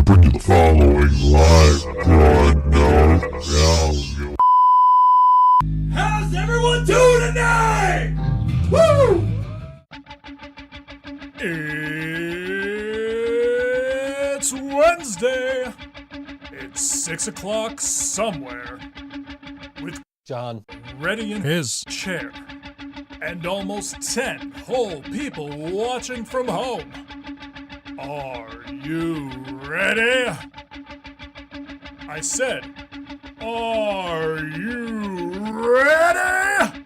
to bring you the following live broadcast. How's everyone doing tonight? Woo! It's Wednesday. It's 6 o'clock somewhere. With John ready in his chair. And almost 10 whole people watching from home. Are you ready? I said, are you ready?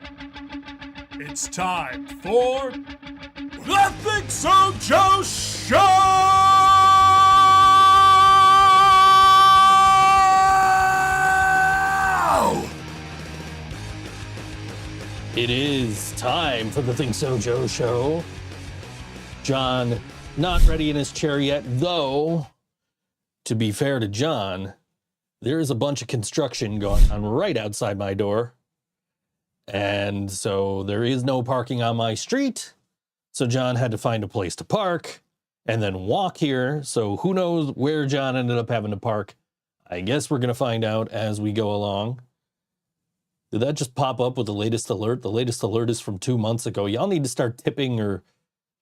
It's time for the ThinkSoJoE Show! It is time for the ThinkSoJoE Show. John, not ready in his chair yet, though, to be fair to John, there is a bunch of construction going on right outside my door. And so there is no parking on my street. So John had to find a place to park and then walk here. So who knows where John ended up having to park. I guess we're going to find out as we go along. Did that just pop up with the latest alert? The latest alert is from 2 months ago. Y'all need to start tipping or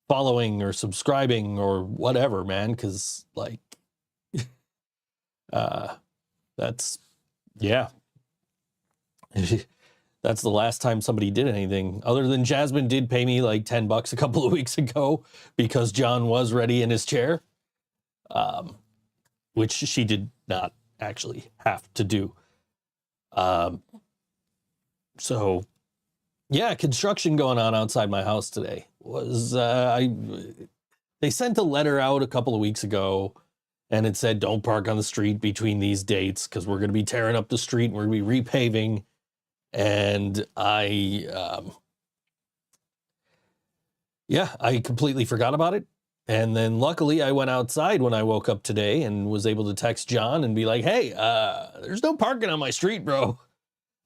following or subscribing or whatever, man. Because, like, that's, yeah. That's the last time somebody did anything. Other than Jasmine did pay me like $10 a couple of weeks ago because John was ready in his chair. Which she did not actually have to do. So, yeah, construction going on outside my house today. They sent a letter out a couple of weeks ago, and it said, don't park on the street between these dates because we're going to be tearing up the street and we're going to be repaving. And I completely forgot about it. And then luckily I went outside when I woke up today and was able to text John and be like, hey, there's no parking on my street, bro.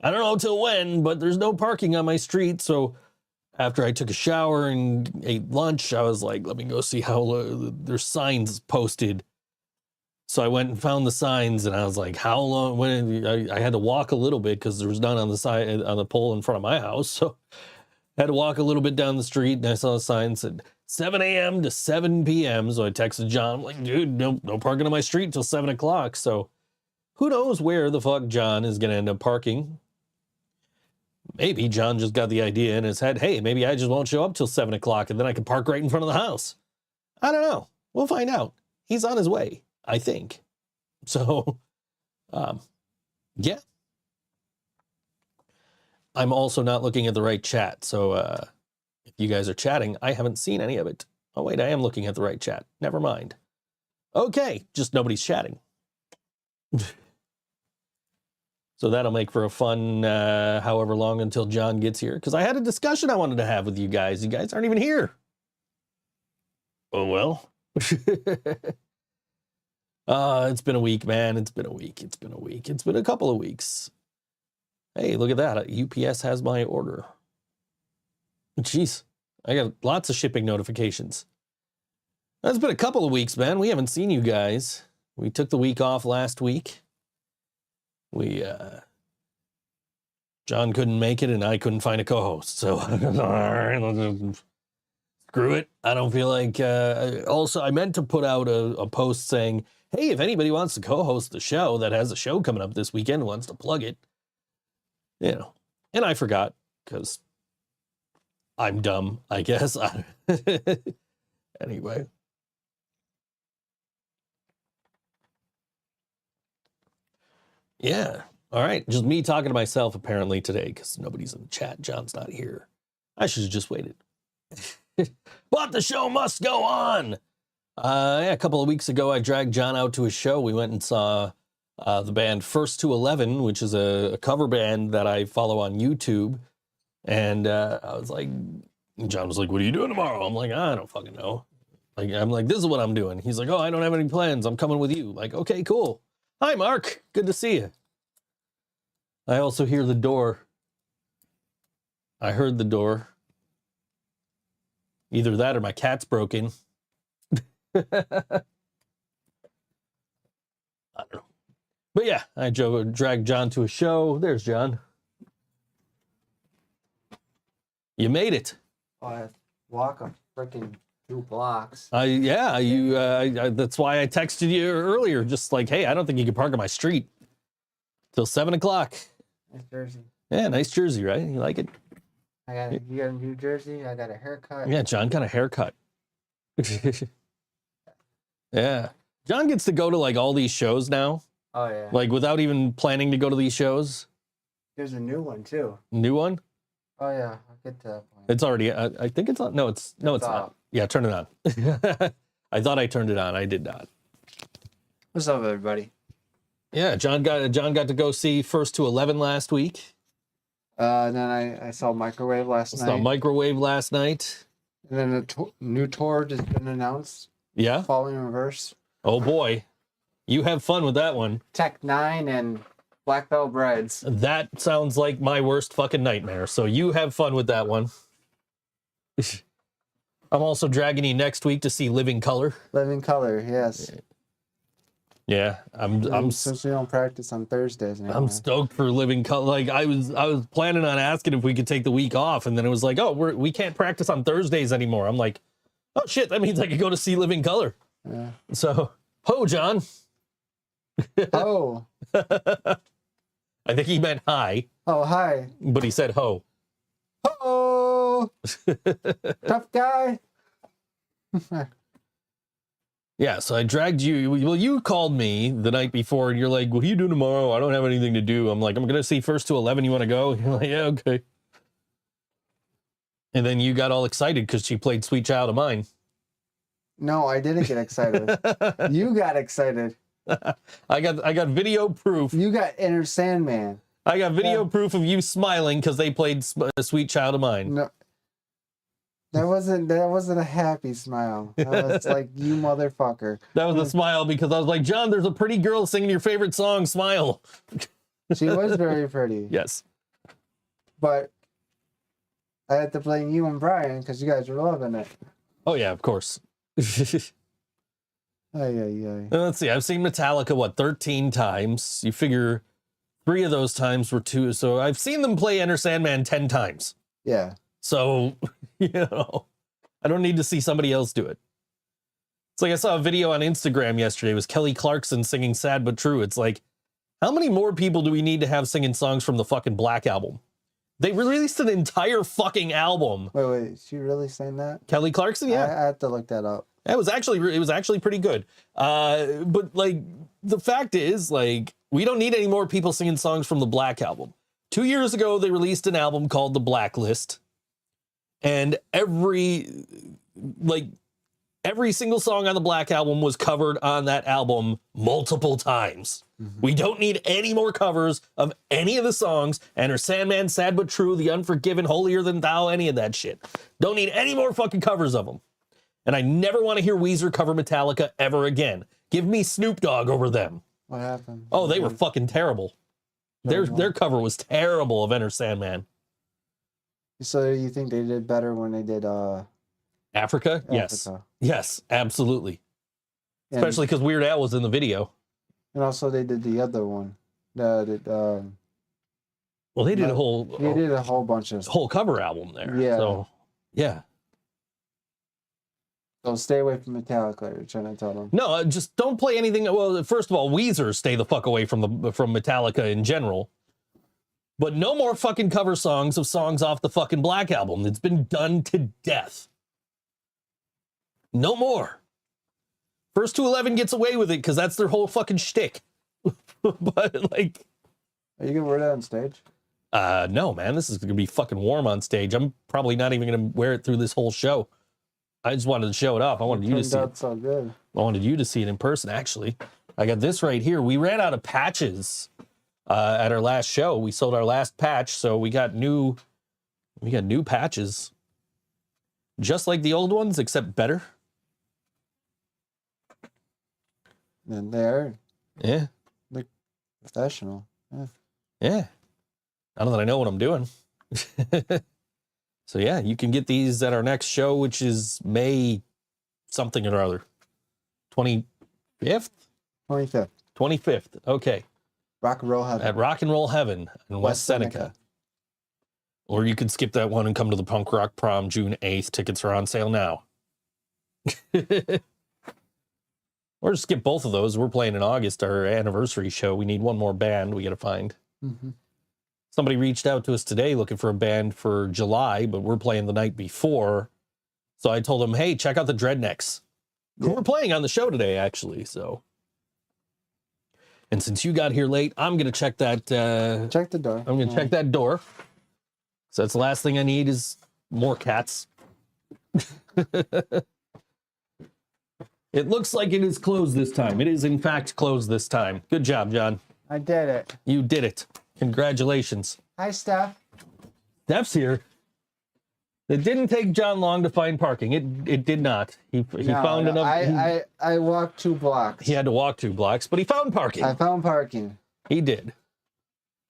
I don't know till when, but there's no parking on my street. So after I took a shower and ate lunch, I was like, let me go see how there's signs posted. So I went and found the signs and I was like, how long, when I had to walk a little bit because there was none on the side, on the pole in front of my house. So I had to walk a little bit down the street and I saw the sign said 7 a.m. to 7 p.m. So I texted John, I'm like, dude, no parking on my street until 7 o'clock. So who knows where the fuck John is going to end up parking. Maybe John just got the idea in his head, hey, maybe I just won't show up till 7 o'clock and then I can park right in front of the house. I don't know. We'll find out. He's on his way, I think. So, yeah. I'm also not looking at the right chat. So if you guys are chatting, I haven't seen any of it. Oh, wait, I am looking at the right chat. Never mind. Okay, just nobody's chatting. So that'll make for a fun however long until John gets here. Because I had a discussion I wanted to have with you guys. You guys aren't even here. Oh, well. It's been a week, man. It's been a week. It's been a week. It's been a couple of weeks. Hey, look at that. UPS has my order. Jeez. I got lots of shipping notifications. That's been a couple of weeks, man. We haven't seen you guys. We took the week off last week. John couldn't make it and I couldn't find a co-host. So, screw it. I don't feel like, also I meant to put out a post saying, hey, if anybody wants to co-host the show that has a show coming up this weekend, wants to plug it, you know, and I forgot because I'm dumb, I guess. Anyway. Yeah. All right. Just me talking to myself apparently today because nobody's in the chat. John's not here. I should have just waited. But the show must go on. Yeah, a couple of weeks ago, I dragged John out to a show. We went and saw the band First to 11, which is a cover band that I follow on YouTube. And I was like, John was like, what are you doing tomorrow? I'm like, I don't fucking know. I'm like, this is what I'm doing. He's like, oh, I don't have any plans. I'm coming with you. Like, okay, cool. Hi, Mark. Good to see you. I also hear the door. I heard the door. Either that or my cat's broken. I don't know. But yeah, I dragged John to a show. There's John. You made it. Oh, I have to walk a freaking 2 blocks. That's why I texted you earlier. Just like, hey, I don't think you can park on my street till 7 o'clock. Nice jersey. Yeah, nice jersey, right? You like it? You got a new jersey. I got a haircut. Yeah, John got a haircut. Yeah. John gets to go to like all these shows now. Oh yeah. Like without even planning to go to these shows. There's a new one too. New one? Oh yeah, I'll get to that point. It's already. I think it's on. No, it's not. Yeah, turn it on. I thought I turned it on. I did not. What's up, everybody? Yeah, John got to go see First to 11 last week. And then I saw Microwave last night. Saw Microwave last night. And then a new tour has been announced. Yeah. Falling in Reverse. Oh boy, you have fun with that one. Tech 9 and Black Belt Brides. That sounds like my worst fucking nightmare. So you have fun with that one. I'm also dragging you next week to see Living Color. Living Color, yes. Yeah, I'm since we don't practice on Thursdays anymore. I'm stoked for Living Color. Like I was planning on asking if we could take the week off, and then it was like, oh, we can't practice on Thursdays anymore. I'm like, oh shit, that means I could go to see Living Color. Yeah. So, ho, John. Oh. I think he meant hi. Oh, hi. But he said ho. Oh. Tough guy. Yeah, so I dragged you. Well, you called me the night before, and you're like, what are you doing tomorrow? I don't have anything to do. I'm like, I'm going to see First to 11. You want to go? You're like, yeah, okay. And then you got all excited because she played Sweet Child of Mine. No, I didn't get excited. You got excited. I got video proof. You got Inner Sandman. I got video proof of you smiling because they played Sweet Child of Mine. No, that wasn't a happy smile. That was like, you motherfucker. That was a smile because I was like, John, there's a pretty girl singing your favorite song. Smile. She was very pretty. Yes. But I had to blame you and Brian because you guys were loving it. Oh yeah, of course. Let's see. I've seen Metallica 13 times. You figure 3 of those times were 2. So I've seen them play Enter Sandman 10 times. Yeah. So, I don't need to see somebody else do it. It's like I saw a video on Instagram yesterday. It was Kelly Clarkson singing Sad But True. It's like, how many more people do we need to have singing songs from the fucking Black Album? They released an entire fucking album. Wait, she really sang that? Kelly Clarkson, yeah. I have to look that up. It was actually pretty good. But like the fact is, like, we don't need any more people singing songs from the Black Album. 2 years ago, they released an album called The Blacklist, and every single song on the Black Album was covered on that album multiple times. Mm-hmm. We don't need any more covers of any of the songs. Enter Sandman, Sad But True, The Unforgiven, Holier Than Thou, any of that shit. Don't need any more fucking covers of them. And I never want to hear Weezer cover Metallica ever again. Give me Snoop Dogg over them. What happened? Oh, they were fucking terrible. Their cover was terrible of Enter Sandman. So you think they did better when they did Africa? Yes. Yes, absolutely. Especially because Weird Al was in the video. And also they did the other one. Well, they did a whole bunch of whole cover album there. Yeah. So, yeah. So stay away from Metallica, you're trying to tell them. No, just don't play anything. Well, first of all, Weezer, stay the fuck away from Metallica in general. But no more fucking cover songs of songs off the fucking Black Album. It's been done to death. No more. First to 11 gets away with it because that's their whole fucking shtick. But like, are you gonna wear that on stage? No, man. This is gonna be fucking warm on stage. I'm probably not even gonna wear it through this whole show. I just wanted to show it off. I wanted you to see it. So good. I wanted you to see it in person, actually. I got this right here. We ran out of patches at our last show. We sold our last patch, so we got new patches. Just like the old ones, except better. And there. Yeah. Look professional. Yeah. Yeah. I don't know that I know what I'm doing. So yeah, you can get these at our next show, which is May something or other. 25th? 25th. 25th. Okay. Rock and Roll Heaven. At Rock and Roll Heaven in West Seneca. Or you could skip that one and come to the Punk Rock Prom June 8th. Tickets are on sale now. Or skip both of those. We're playing in August, our anniversary show. We need one more band we got to find. Mm-hmm. Somebody reached out to us today looking for a band for July, but we're playing the night before. So I told them, hey, check out the DredNeks. Who we're playing on the show today, actually. So, and since you got here late, I'm going to check that. Check the door. I'm going to check that door. So that's the last thing I need is more cats. It looks like it is closed this time. It is, in fact, closed this time. Good job, John. I did it. You did it. Congratulations. Hi, Steph. Steph's here. It didn't take John long to find parking. It did not. He found enough. I walked 2 blocks. He had to walk 2 blocks, but he found parking. I found parking. He did.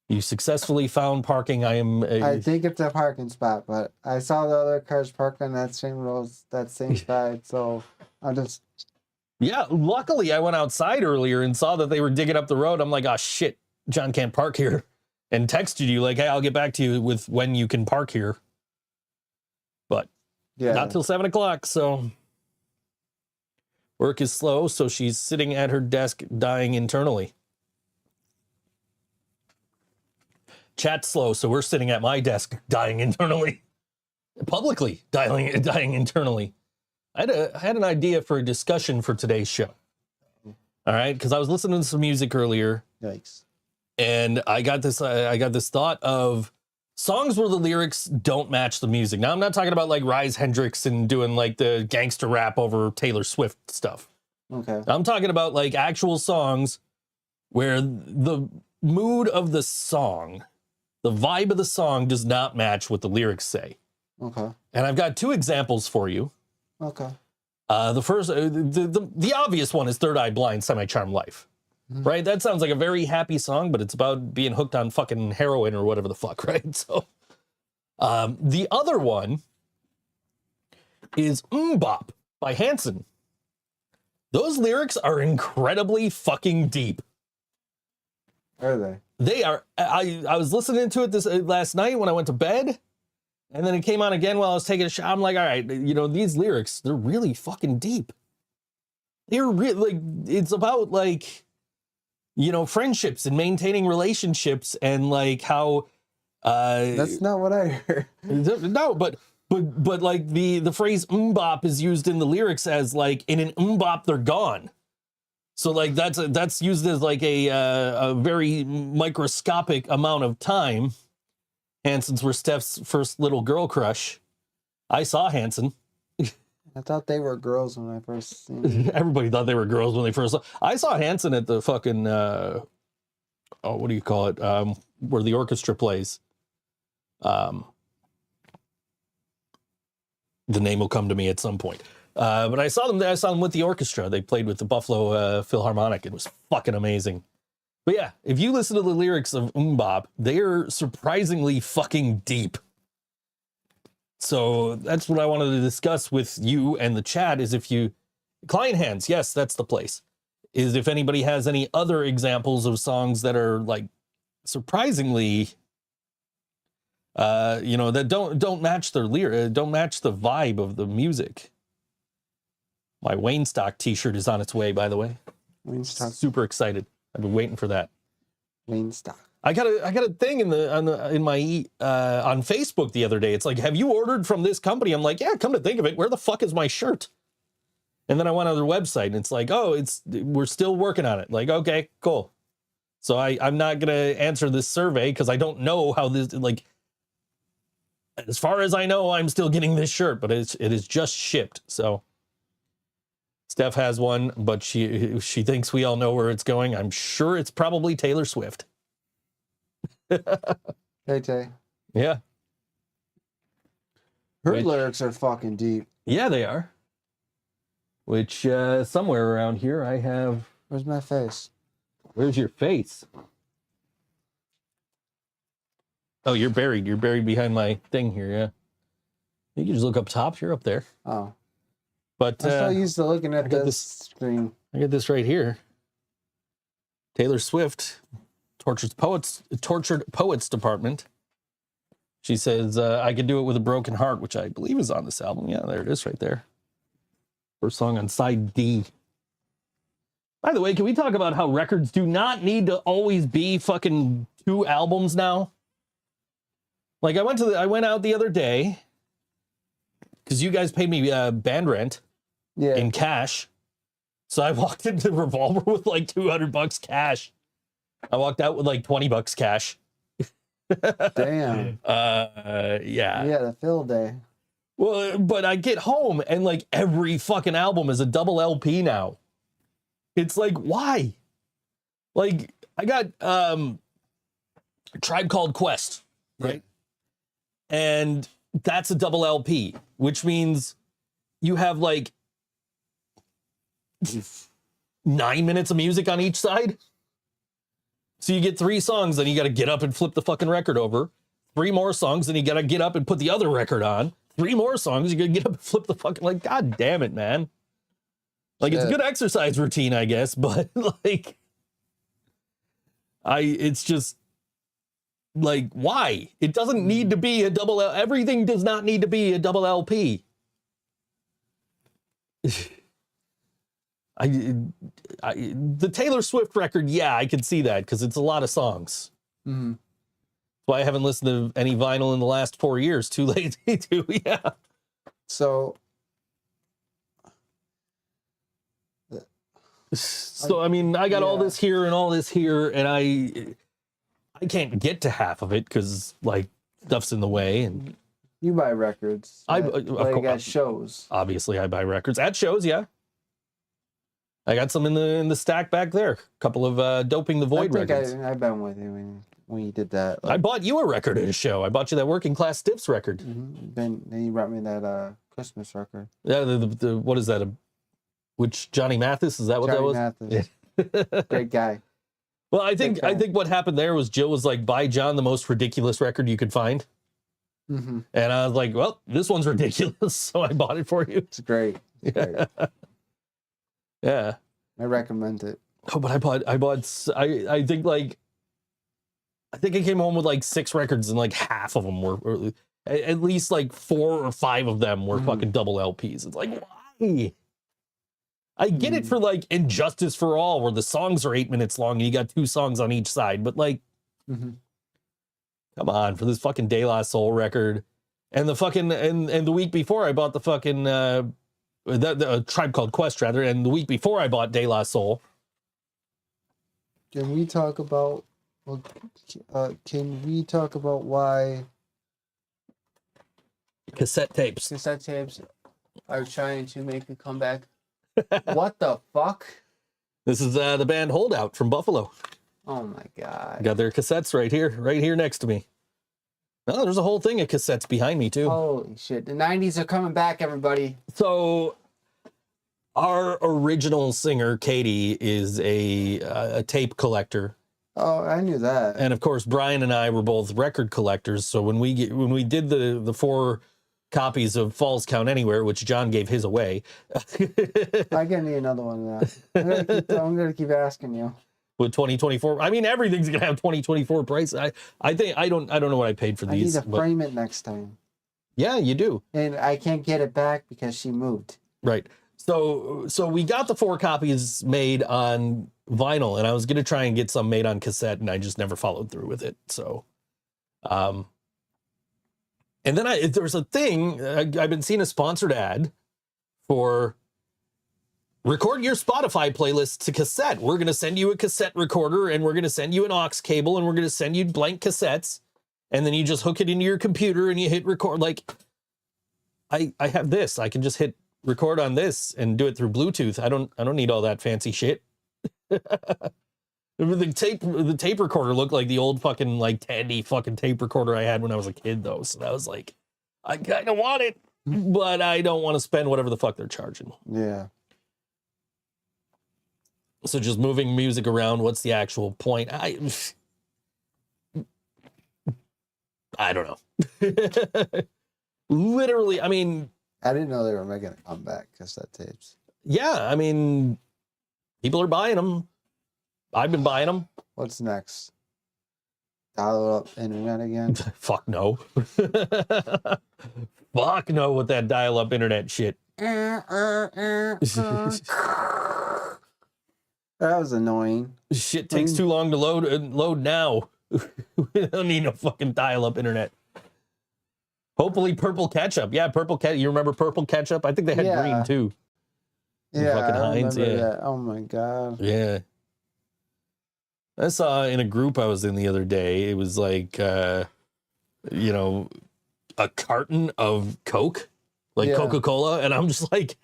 You successfully found parking. I think it's a parking spot, but I saw the other cars parked on that same road, that same side, so I'll just... Yeah, luckily I went outside earlier and saw that they were digging up the road. I'm like, oh shit, John can't park here. And texted you like, hey, I'll get back to you with when you can park here. But not till 7 o'clock, so work is slow, so she's sitting at her desk dying internally. Chat's slow, so we're sitting at my desk dying internally. Publicly dying internally. I had an idea for a discussion for today's show. All right, because I was listening to some music earlier. Yikes. And I got this thought of songs where the lyrics don't match the music. Now, I'm not talking about like Rise Hendrix and doing like the gangster rap over Taylor Swift stuff. Okay. I'm talking about like actual songs where the mood of the song, the vibe of the song does not match what the lyrics say. Okay. And I've got 2 examples for you. Okay. The first, the obvious one is Third Eye Blind, Semi-Charmed Life. Mm-hmm. Right? That sounds like a very happy song, but it's about being hooked on fucking heroin or whatever the fuck, right? So, the other one is Bop by Hanson. Those lyrics are incredibly fucking deep. Are they? They are. I was listening to it this last night when I went to bed. And then it came on again while I was taking a shower. I'm like, all right, these lyrics, they're really fucking deep. They're really, like, it's about, like, friendships and maintaining relationships and, like, how... That's not what I heard. No, but like, the phrase bop is used in the lyrics as, like, in an bop, they're gone. So, like, that's used as, like, a very microscopic amount of time. Hansons were Steph's first little girl crush. I saw Hanson. I thought they were girls when I first seen them. Everybody thought they were girls when they first saw. I saw Hanson at the fucking what do you call it? Where the orchestra plays. The name will come to me at some point. But I saw them with the orchestra. They played with the Buffalo Philharmonic. It was fucking amazing. But yeah, if you listen to the lyrics of Bop, they're surprisingly fucking deep. So that's what I wanted to discuss with you and the chat is if you... Client Hands, yes, that's the place. Is if anybody has any other examples of songs that are, like, surprisingly... that don't match their lyric, don't match the vibe of the music. My Wayne Stock t-shirt is on its way, by the way. Wayne Stock. Super excited. I've been waiting for that. Wayne Stock. I got a thing on Facebook the other day. It's like, have you ordered from this company? I'm like, yeah, come to think of it, where the fuck is my shirt? And then I went on their website and it's like, oh, we're still working on it. Like, okay, cool. So I'm not gonna answer this survey because I don't know how this, like, as far as I know, I'm still getting this shirt, but it is just shipped. So Steph has one, but she thinks we all know where it's going. I'm sure it's probably Taylor Swift. Hey, Tay. Yeah. Her lyrics are fucking deep. Yeah, they are. Which, somewhere around here I have... Where's my face? Where's your face? Oh, you're buried. You're buried behind my thing here, yeah. You can just look up top. You're up there. Oh. But I'm so used to looking at this screen. I got this right here. Taylor Swift, Tortured Poets Department. She says, I Could Do It With a Broken Heart, which I believe is on this album. Yeah, there it is right there. First song on side D. By the way, can we talk about how records do not need to always be fucking 2 albums now? Like I went out the other day because you guys paid me band rent in cash. So I walked into Revolver with like $200 cash. I walked out with like $20 cash. Damn. Yeah. Yeah, the fill day. Well, but I get home and like every fucking album is a double LP now. It's like, why? Like I got Tribe Called Quest, right? And that's a double LP, which means you have like 9 minutes of music on each side. So you get 3 songs, then you got to get up and flip the fucking record over. 3 more songs, then you got to get up and put the other record on. 3 more songs, you got to get up and flip the fucking, like, God damn it, man. Like, it's a good exercise routine, I guess, but like, it's just like, why? It doesn't need to be a double L. Everything does not need to be a double LP. The Taylor Swift record, yeah, I can see that because it's a lot of songs. Mm-hmm. That's why I haven't listened to any vinyl in the last 4 years. Too lazy to, yeah. So, I mean, I got all this here and all this here, and I can't get to half of it because like stuff's in the way. And you buy records. Like at shows. Obviously, I buy records at shows. Yeah. I got some in the stack back there. A couple of Doping the Void records. I've been with you when you did that. Like, I bought you a record at a show. I bought you that Working Class Stiffs record. Mm-hmm. Then you brought me that Christmas record. Yeah, the what is that? Which Johnny Mathis? Is that what that was? Mathis. Yeah. Great guy. Well, I think what happened there was Jill was like, buy John the most ridiculous record you could find. Mm-hmm. And I was like, well, this one's ridiculous, so I bought it for you. It's great. It's great. Yeah. I recommend it. Oh, but I think I came home with like 6 records and like half of them were at least like 4 or 5 of them were fucking double LPs. It's like, why? I get it for like Injustice for All, where the songs are 8 minutes long and you got 2 songs on each side, but like, come on, for this fucking De La Soul record. And the fucking, and the week before I bought the fucking, the Tribe Called Quest, rather, and the week before I bought De La Soul. Can we talk about why cassette tapes are trying to make a comeback? What the fuck? This is the band Holdout from Buffalo. Oh my god. Got their cassettes right here next to me. Oh, there's a whole thing of cassettes behind me too. Holy shit. The 90s are coming back, everybody. So our original singer, Katie, is a tape collector. Oh, I knew that. And of course, Brian and I were both record collectors. So when we did the 4 copies of Falls Count Anywhere, which John gave his away. I can need another one of that. I'm gonna keep asking you. With 2024, I mean, everything's gonna have 2024 price. I think I don't know what I paid for these. I need to frame it next time. Yeah, you do. And I can't get it back because she moved. Right. So we got the 4 copies made on vinyl, and I was gonna try and get some made on cassette, and I just never followed through with it. So, and then there's a thing I've been seeing a sponsored ad for. Record your Spotify playlist to cassette. We're going to send you a cassette recorder, and we're going to send you an aux cable, and we're going to send you blank cassettes. And then you just hook it into your computer and you hit record. Like, I have this. I can just hit record on this and do it through Bluetooth. I don't need all that fancy shit. The tape recorder looked like the old fucking like Tandy fucking tape recorder I had when I was a kid, though. So that was like, I kind of want it, but I don't want to spend whatever the fuck they're charging. Yeah. So just moving music around, what's the actual point? I don't know. Literally, I mean... I didn't know they were making a comeback, cassette tapes. Yeah, I mean, people are buying them. I've been buying them. What's next? Dial up internet again? Fuck no. Fuck no with that dial-up internet shit. That was annoying. Shit takes too long to load now. We don't need no fucking dial-up internet. Hopefully purple ketchup. Yeah, purple ketchup. You remember purple ketchup? I think they had green too. Yeah, fucking I Heinz, remember yeah. that. Oh my god. Yeah. I saw in a group I was in the other day, it was like, you know, a carton of Coke, like Yeah. Coca-Cola. And I'm just like,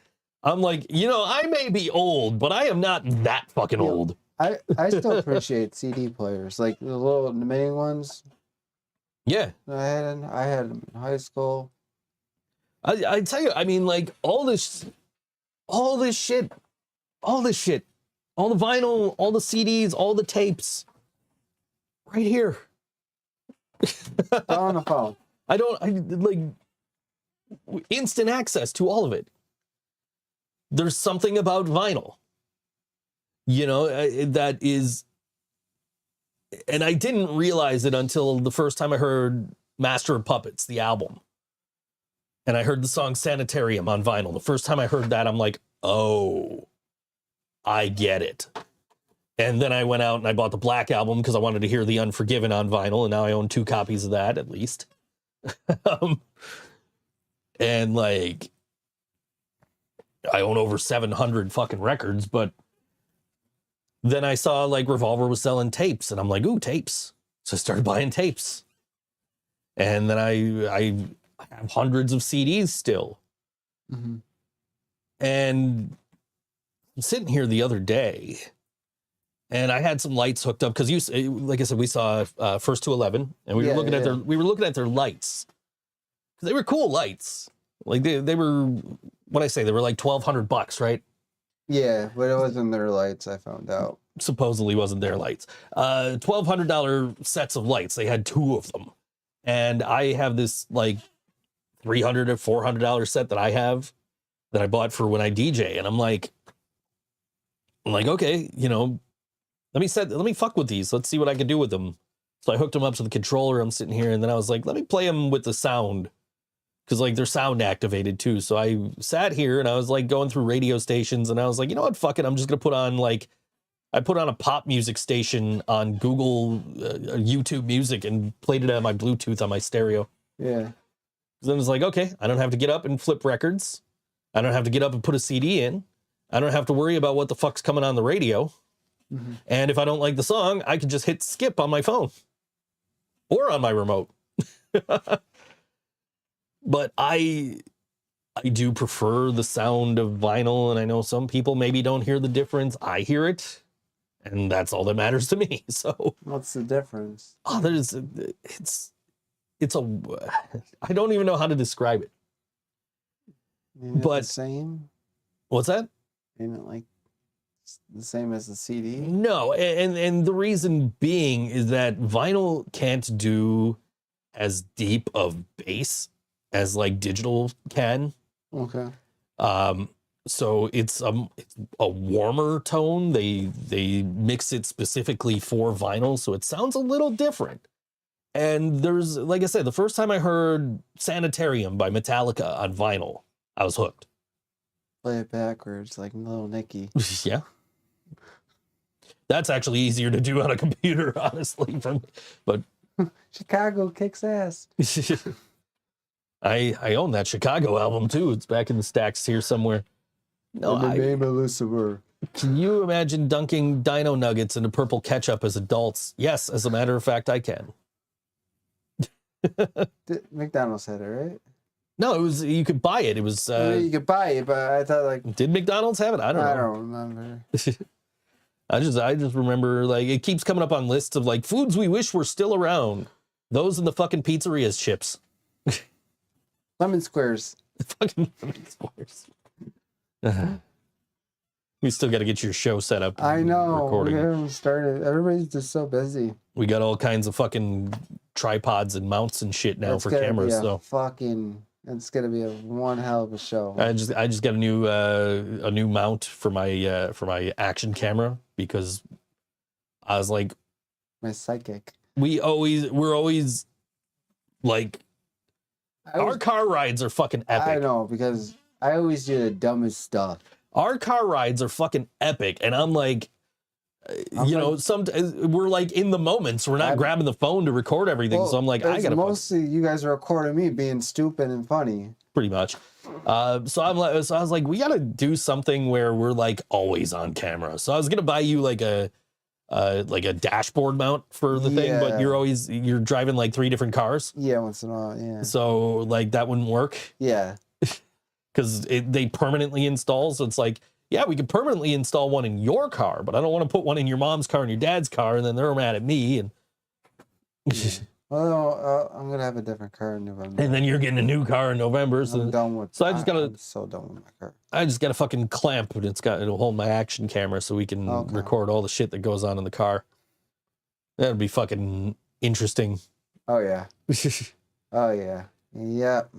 you know, I may be old, but I am not that fucking Yeah. old. I still appreciate CD players, like the little mini ones. Yeah. I had them in high school. I tell you, I mean, like all this shit, all the vinyl, all the CDs, all the tapes, right here. On the phone. I like instant access to all of it. There's something about vinyl, you know, that is, and I didn't realize it until the first time I heard Master of Puppets, the album. And I heard the song Sanitarium on vinyl. The first time I heard that, I'm like, oh, I get it. And then I went out and I bought the Black Album because I wanted to hear The Unforgiven on vinyl. And now I own 2 copies of that at least. And like, I own over 700 fucking records. But then I saw like Revolver was selling tapes. And I'm like, ooh, tapes. So I started buying tapes. And then I have hundreds of CDs still. Mm-hmm. And I'm sitting here the other day, and I had some lights hooked up because like I said, we saw First to 11, and we were looking at their lights. They were cool lights. Like they were, what I say, they were like $1,200, right? Yeah, but it wasn't their lights, I found out. Supposedly wasn't their lights. $1,200 sets of lights. They had 2 of them. And I have this like $300 or $400 set that I bought for when I DJ. And I'm like, okay, you know, let me fuck with these. Let's see what I can do with them. So I hooked them up to the controller. I'm sitting here, and then I was like, let me play them with the sound. Because like they're sound activated too. So I sat here and I was like going through radio stations, and I was like, you know what, fuck it. I'm just going to put on I put on a pop music station on Google YouTube Music and played it on my Bluetooth on my stereo. Yeah. Then I was like, okay, I don't have to get up and flip records. I don't have to get up and put a CD in. I don't have to worry about what the fuck's coming on the radio. Mm-hmm. And if I don't like the song, I can just hit skip on my phone or on my remote. But I do prefer the sound of vinyl, and I know some people maybe don't hear the difference. I hear it, and that's all that matters to me. So What's the difference? oh, I don't even know how to describe it. Ain't it But- the same? What's that? Ain't it like the same as the CD? No, and the reason being is that vinyl can't do as deep of bass as like digital can. Okay. So it's a warmer tone. They mix it specifically for vinyl, so it sounds a little different. And there's, like I said, the first time I heard Sanitarium by Metallica on vinyl, I was hooked. Play it backwards like Little Nicky. Yeah. That's actually easier to do on a computer, honestly. But Chicago kicks ass. I own that Chicago album too. It's back in the stacks here somewhere. No, In the name of Lucifer. Can you imagine dunking dino nuggets into purple ketchup as adults? Yes, as a matter of fact, I can. McDonald's had it, right? No, it was, you could buy it. It was I mean, you could buy it, but I thought like did McDonald's have it? I don't know. I don't remember. I just remember like it keeps coming up on lists of like foods we wish were still around. Those and the fucking pizzeria's chips. Lemon squares. Fucking squares. We still got to get your show set up. I know. Recording. We haven't started. Everybody's just so busy. We got all kinds of fucking tripods and mounts and shit now for cameras. So it's gonna be one hell of a show. I just got a new mount for my action camera because I was like, My psychic. we're always like, our car rides are fucking epic. I know, because I always do the dumbest stuff. Our car rides are fucking epic. And I'm like, we're like in the moments. We're not grabbing the phone to record everything. Well, so I'm like, I gotta mostly you guys are recording me being stupid and funny. pretty much. So I was like, we gotta do something where we're like always on camera. So I was gonna buy you like a dashboard mount for the thing, but you're driving like 3 different cars. Yeah, once in a while, yeah. So like that wouldn't work. Yeah. Because they permanently install. So it's like, yeah, we could permanently install one in your car, but I don't want to put one in your mom's car and your dad's car, and then they're mad at me. And well, I'm gonna have a different car in November. and then you're getting a new car in November. So I'm done with. So I just gotta. I'm so done with my car. I just got a fucking clamp, and it'll hold my action camera, so we can record all the shit that goes on in the car. That'd be fucking interesting. Oh yeah. Oh yeah. Yep.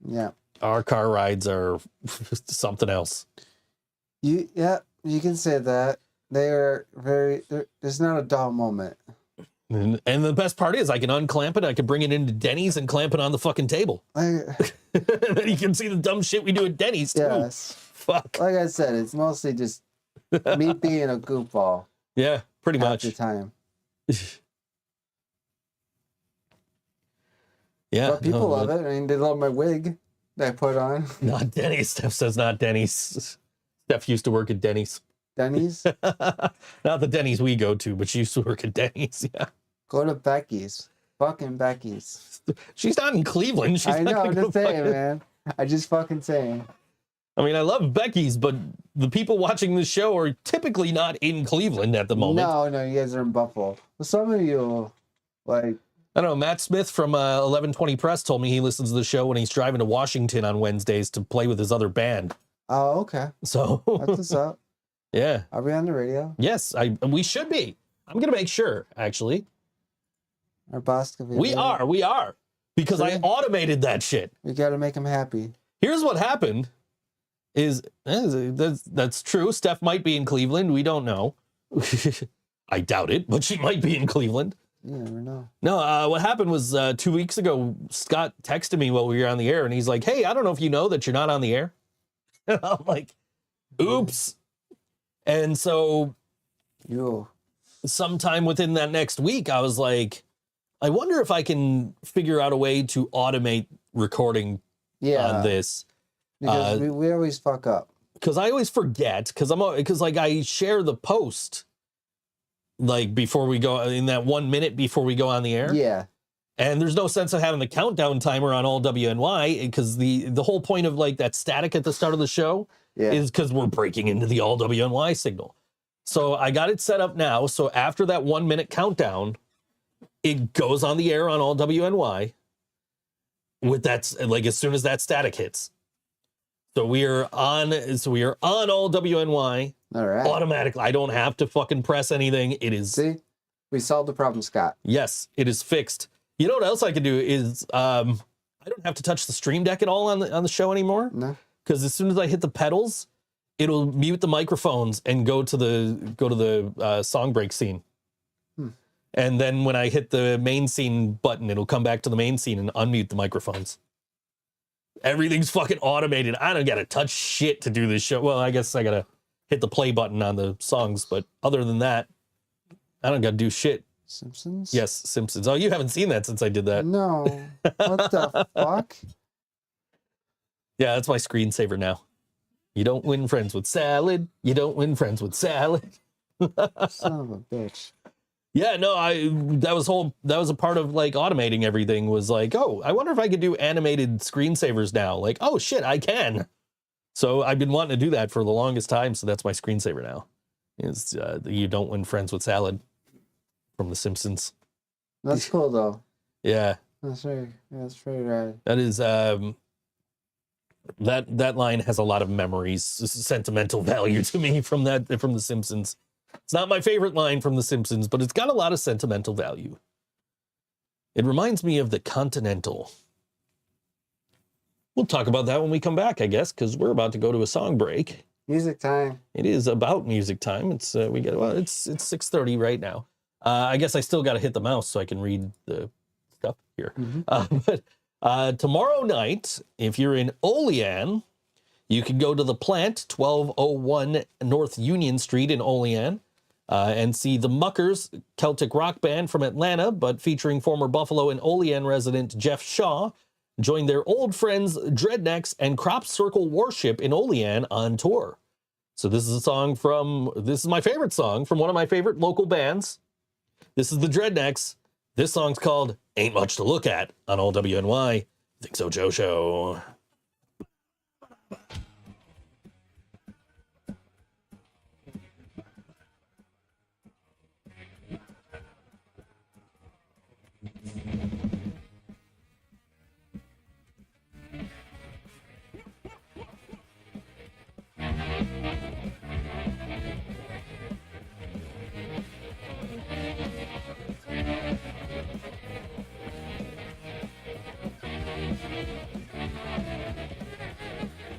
Yeah. Our car rides are something else. You can say that. They are very. There's not a dull moment. And the best part is I can unclamp it. I can bring it into Denny's and clamp it on the fucking table. And then you can see the dumb shit we do at Denny's too. Yes. Fuck. Like I said, it's mostly just me being a goofball. Yeah, pretty half much. the time. Yeah. But people love it. I mean, they love my wig that I put on. Not Denny's. Steph says not Denny's. Steph used to work at Denny's. Denny's? Not the Denny's we go to, but she used to work at Denny's. Yeah. Go to Becky's. Fucking Becky's. She's not in Cleveland. She's I know, I'm just saying, man. I just fucking saying. I mean, I love Becky's, but the people watching this show are typically not in Cleveland at the moment. No, you guys are in Buffalo. Well, some of you, like... I don't know, Matt Smith from 1120 Press told me he listens to the show when he's driving to Washington on Wednesdays to play with his other band. Oh, okay. So... That's what's up. Yeah. Are we on the radio? Yes, we should be. I'm going to make sure, actually. Our boss could be We are. Because I automated that shit. We got to make him happy. Here's what happened. That's true. Steph might be in Cleveland. We don't know. I doubt it, but she might be in Cleveland. You never know. No, what happened was 2 weeks ago, Scott texted me while we were on the air, and he's like, hey, I don't know if you know that you're not on the air. And I'm like, oops. And so sometime within that next week, I was like, I wonder if I can figure out a way to automate recording on this. Because we always fuck up. Because I always forget, because like I share the post like before we go in that 1 minute before we go on the air. Yeah. And there's no sense of having the countdown timer on all WNY because the whole point of like that static at the start of the show is because we're breaking into the all WNY signal. So I got it set up now. So after that 1 minute countdown, it goes on the air on all WNY with that, like as soon as that static hits. So we are on all WNY. All right. Automatically. I don't have to fucking press anything. It is. See, we solved the problem, Scott. Yes, it is fixed. You know what else I can do is I don't have to touch the Stream Deck at all on the show anymore. No. Because as soon as I hit the pedals, it'll mute the microphones and go to the song break scene. And then when I hit the main scene button, it'll come back to the main scene and unmute the microphones. Everything's fucking automated. I don't gotta touch shit to do this show. Well, I guess I gotta hit the play button on the songs, but other than that, I don't gotta do shit. Simpsons? Yes, Simpsons. Oh, you haven't seen that since I did that. No. What the fuck? Yeah, that's my screensaver now. You don't win friends with salad. You don't win friends with salad. Son of a bitch. Yeah, no, that was a part of like automating everything was like, oh, I wonder if I could do animated screensavers now. Like, oh shit, I can. So I've been wanting to do that for the longest time. So that's my screensaver now. Is you don't win friends with salad from The Simpsons. That's cool though. Yeah. That's pretty rad. That is that line has a lot of memories, sentimental value to me from The Simpsons. It's not my favorite line from The Simpsons, but it's got a lot of sentimental value. It reminds me of the Continental. We'll talk about that when we come back, I guess, because we're about to go to a song break. Music time. It is about music time. It's it's 6:30 right now. I guess I still got to hit the mouse so I can read the stuff here. But tomorrow night, if you're in Olean, you can go to the Plant, 1201 North Union Street in Olean, and see the Muckers, Celtic rock band from Atlanta, but featuring former Buffalo and Olean resident Jeff Shaw. Join their old friends DredNeks and Crop Circle Warship in Olean on tour. So this is my favorite song from one of my favorite local bands. This is the DredNeks. This song's called Ain't Much to Look At on all WNY. Think So Joe Show.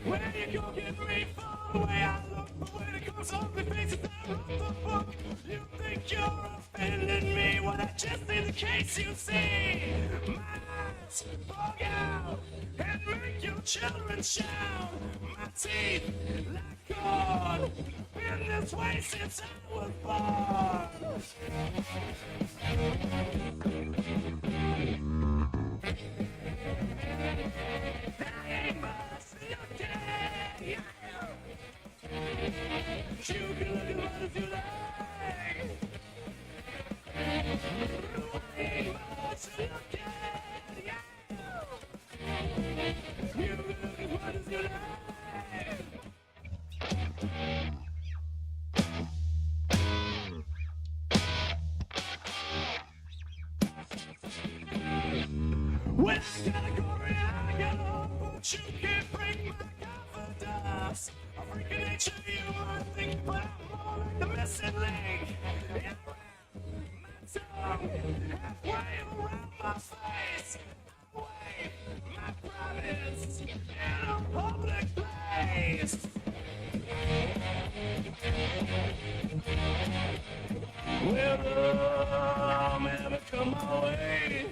Where you go get ready for the way I look, but when it comes on the faces I wrote the book, you think you're offending me? Well, that just ain't the case, you see. My eyes bug out and make your children shout. My teeth like gold, been this way since I was born. I ain't much looking. You can look at what you like. I ain't much looking. You can look at what you like. When I gotta go around, I got up, but you can't break my confidence. A freak of nature, you might think, but I'm more like the missing link. Yeah, my tongue, halfway around my face. I wave my promise in a public place. Well, never come my way.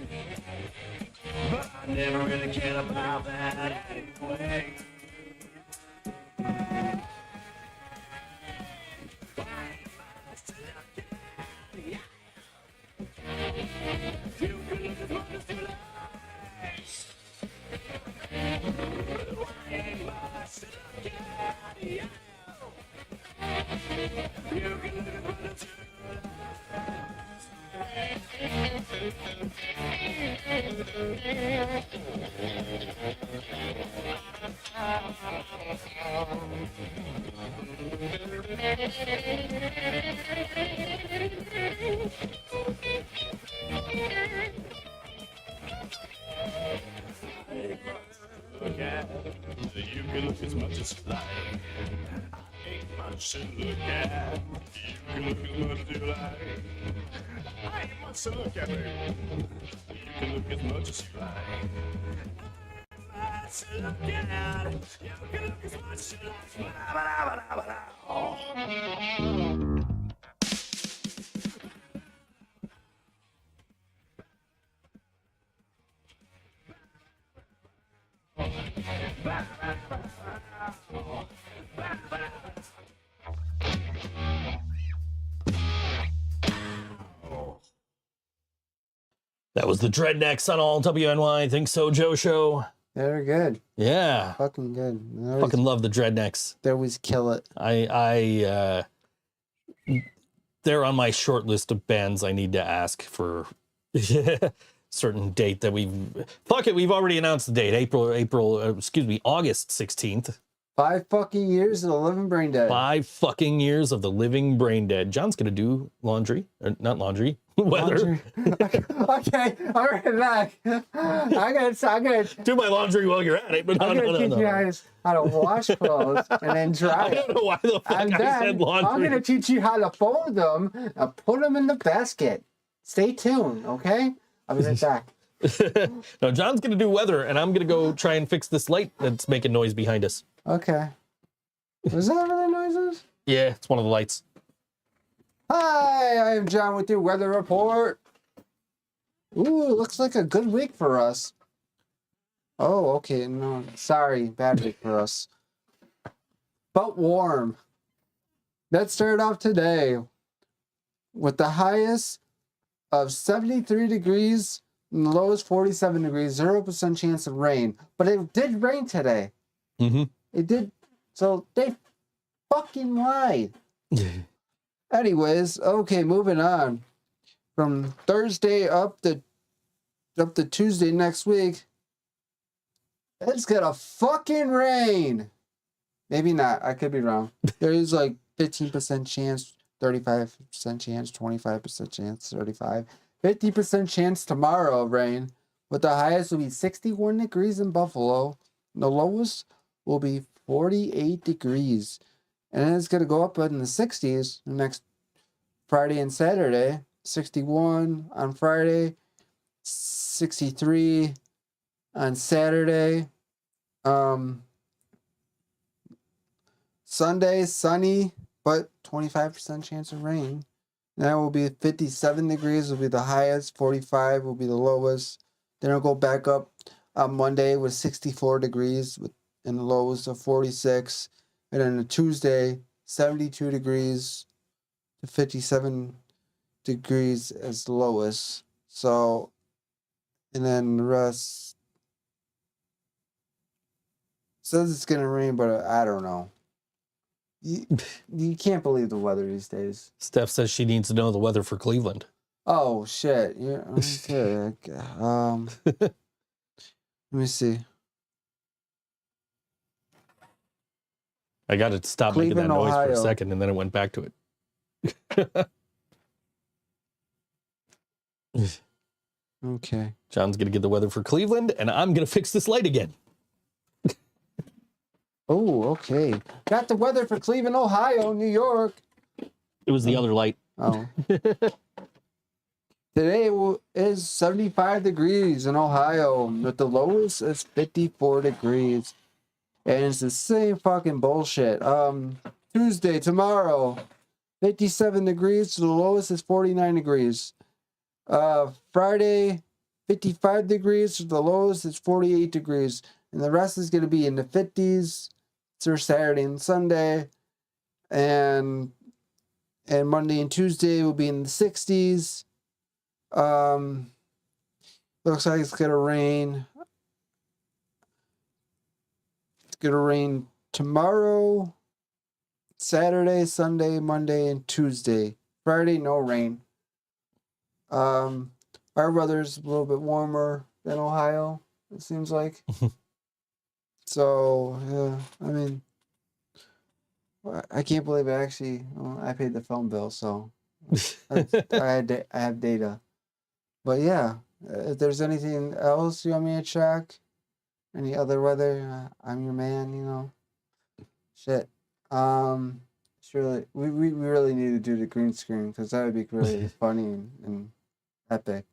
But I never really cared about that anyway. You can look as much as you like. I ain't much to look at. You can look as much as you look at. You can look as much as you like. Ain't much to look at. You can look as much as you like. I ain't much to look at, baby. You can look as much as you like. Much to look at. You can look as much as you like. That was the DredNeks on all WNY. Think So Joe Show. They're good. Yeah. Fucking good. Fucking love the DredNeks. They always kill it. They're on my short list of bands I need to ask for certain date that we've already announced the date. August 16th. 5 fucking years of the living brain dead. 5 fucking years of the living brain dead. John's gonna do laundry, or not laundry, weather. Okay, all right, back. I gotta Do my laundry while you're at it, but I'm gonna teach you guys how to wash clothes and then dry I it. don't know why the fuck And I then said laundry. I'm gonna teach you how to fold them and put them in the basket. Stay tuned, okay? I'll be right back. No, John's gonna do weather, and I'm gonna go try and fix this light that's making noise behind us. Okay. Was that what that noise is? Yeah, it's one of the lights. Hi, I am John with your weather report. Ooh, looks like a good week for us. Oh, okay. No, sorry, bad week for us. But warm. Let's start off today with the highest of 73 degrees and the lowest 47 degrees, 0% chance of rain. But it did rain today. Mm-hmm. It did. So they fucking lied. Anyways, okay, moving on. From Thursday up to Tuesday next week, it's gonna fucking rain. Maybe not. I could be wrong. There is like 15% chance, 35% chance, 25% chance, 35, 50% chance tomorrow of rain. But the highest will be 61 degrees in Buffalo. The lowest will be 48 degrees. And then it's gonna go up in the 60s next Friday and Saturday. 61 on Friday, 63 on Saturday. Sunday, sunny, but 25% chance of rain. That will be 57 degrees will be the highest, 45 will be the lowest. Then it'll go back up on Monday with 64 degrees and the lowest of 46. And then on Tuesday, 72 degrees to 57 degrees as the lowest. So, and then the rest says it's gonna rain, but I don't know. You can't believe the weather these days. Steph says she needs to know the weather for Cleveland. Oh shit! Yeah, okay. Let me see. I got to stop Cleveland, making that noise for Ohio. a second, and then it went back to it. Okay. John's going to get the weather for Cleveland, and I'm going to fix this light again. Oh, okay. Got the weather for Cleveland, Ohio, New York. It was the other light. Oh. Today is 75 degrees in Ohio, but the lowest is 54 degrees. And it's the same fucking bullshit. Tuesday, tomorrow, 57 degrees, the lowest is 49 degrees. Friday, 55 degrees, the lowest is 48 degrees. And the rest is going to be in the 50s for Saturday and Sunday. And Monday and Tuesday will be in the 60s. Looks like it's going to rain. It's going to rain tomorrow, Saturday, Sunday, Monday, and Tuesday. Friday, no rain. Our weather's a little bit warmer than Ohio, it seems like. So, yeah, I mean, I can't believe I paid the phone bill, so I have data. But yeah, if there's anything else you want me to check, any other weather, I'm your man, you know. Shit. Surely, we really need to do the green screen because that would be really funny and epic.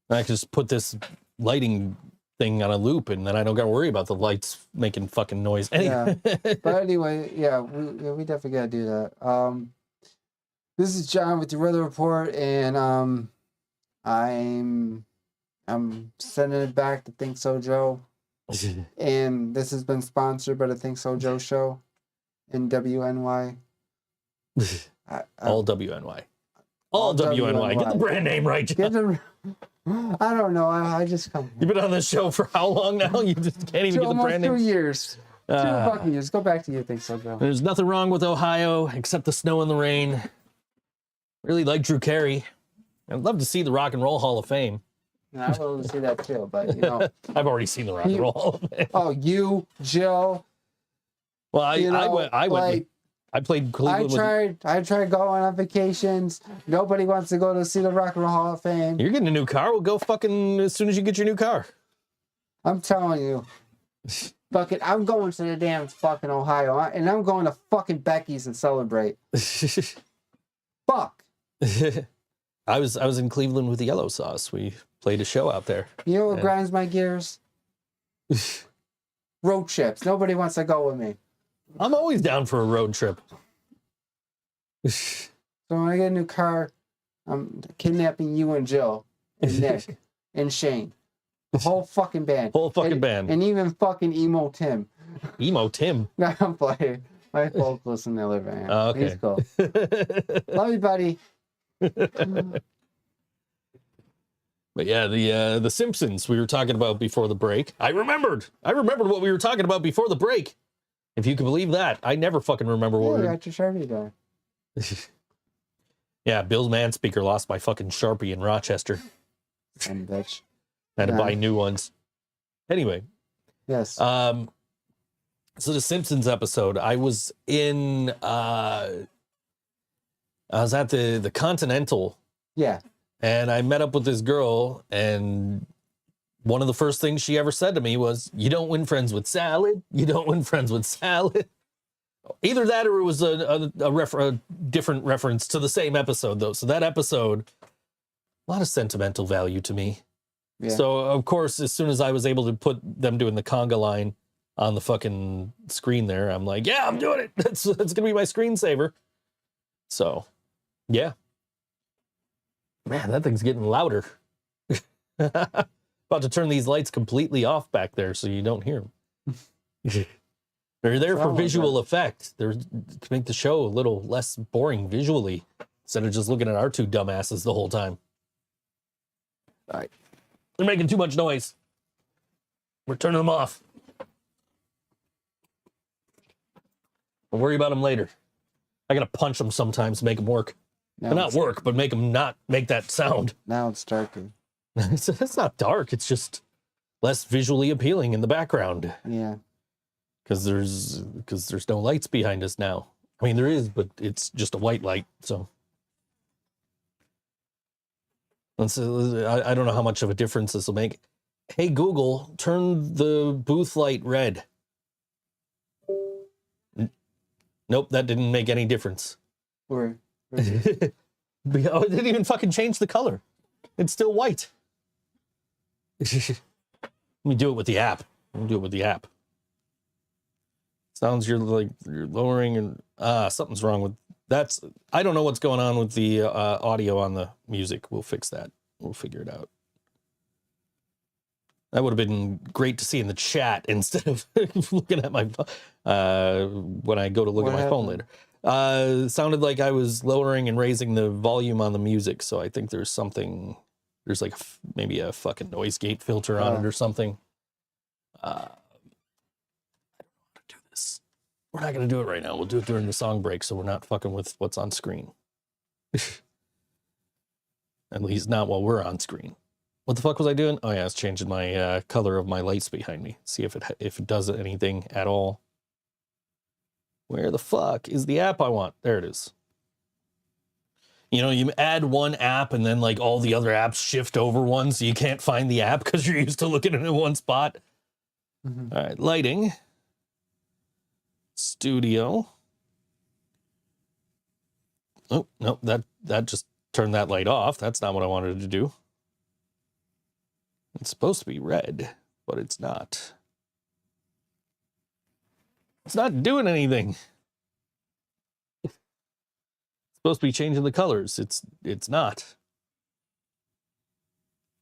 I could just put this lighting thing on a loop, and then I don't got to worry about the lights making fucking noise. Yeah. But anyway, yeah, we definitely got to do that. This is John with your weather report, and I'm sending it back to ThinkSoJoE. And this has been sponsored by the ThinkSoJoE show in WNY. All WNY. All WNY. Get the brand name right, John. I don't know. I just come here. You've been on this show for how long now? You just can't even get the brand name. Almost 2 years. 2 fucking years. Go back to your ThinkSoJoE. There's nothing wrong with Ohio except the snow and the rain. Really like Drew Carey. I'd love to see the Rock and Roll Hall of Fame. I would love to see that too, but you know. I've already seen the Rock and Roll Hall of Fame. Oh, you, Jill. Well, I went. I played Cleveland. I tried going on vacations. Nobody wants to go to see the Rock and Roll Hall of Fame. You're getting a new car. We'll go fucking as soon as you get your new car. I'm telling you. Fucking, I'm going to the damn fucking Ohio, and I'm going to fucking Becky's and celebrate. Fuck. I was in Cleveland with the Yellow Sauce. We played a show out there. You know what grinds my gears? Road trips. Nobody wants to go with me. I'm always down for a road trip. So when I get a new car, I'm kidnapping you and Jill and Nick and Shane. The whole fucking band. Whole fucking band. And even fucking Emo Tim. Emo Tim. No, I'm playing. My folks listen to live band. Oh, okay. He's cool. Love you, buddy. But yeah, the Simpsons we were talking about before the break. I remembered what we were talking about before the break. If you can believe that. I never fucking remember what Yeah, we you were... got your Sharpie guy. Yeah, Bill's man speaker lost my fucking Sharpie in Rochester. Son of a bitch. Had to Yeah. buy new ones. Anyway, Yes. so the Simpsons episode, I was at the Continental, Yeah. and I met up with this girl, and one of the first things she ever said to me was, "You don't win friends with salad. You don't win friends with salad." Either that or it was a different reference to the same episode, though. So that episode, a lot of sentimental value to me. Yeah. So, of course, as soon as I was able to put them doing the conga line on the fucking screen there, I'm like, yeah, I'm doing it. That's going to be my screensaver. So, yeah. Man, that thing's getting louder. About to turn these lights completely off back there so you don't hear them. They're there for visual effect. They're to make the show a little less boring visually instead of just looking at our two dumbasses the whole time. All right. They're making too much noise. We're turning them off. We'll worry about them later. I gotta punch them sometimes to make them work. Now Not it's- work, but make them not make that sound. Now it's darker. It's not dark. It's just less visually appealing in the background Yeah. because there's no lights behind us now. I mean, there is, but it's just a white light. So I don't know how much of a difference this will make. Hey, Google, turn the booth light red. Nope, that didn't make any difference. Or Oh, it didn't even fucking change the color. It's still white. Let me do it with the app. Sounds you're lowering and something's wrong with that's. I don't know what's going on with the audio on the music. We'll fix that. We'll figure it out. That would have been great to see in the chat instead of looking at my when I go to look at my phone later. It sounded like I was lowering and raising the volume on the music, so I think there's something. There's like maybe a fucking noise gate filter on it or something. I don't know how to do this. We're not going to do it right now. We'll do it during the song break, so we're not fucking with what's on screen. At least not while we're on screen. What the fuck was I doing? Oh yeah, I was changing my color of my lights behind me. See if it does anything at all. Where the fuck is the app I want? There it is. You know, you add one app and then like all the other apps shift over one, so you can't find the app because you're used to looking at it in one spot. Mm-hmm. All right, lighting. Studio. Oh, no, that just turned that light off. That's not what I wanted to do. It's supposed to be red, but it's not. It's not doing anything. It's supposed to be changing the colors. It's not.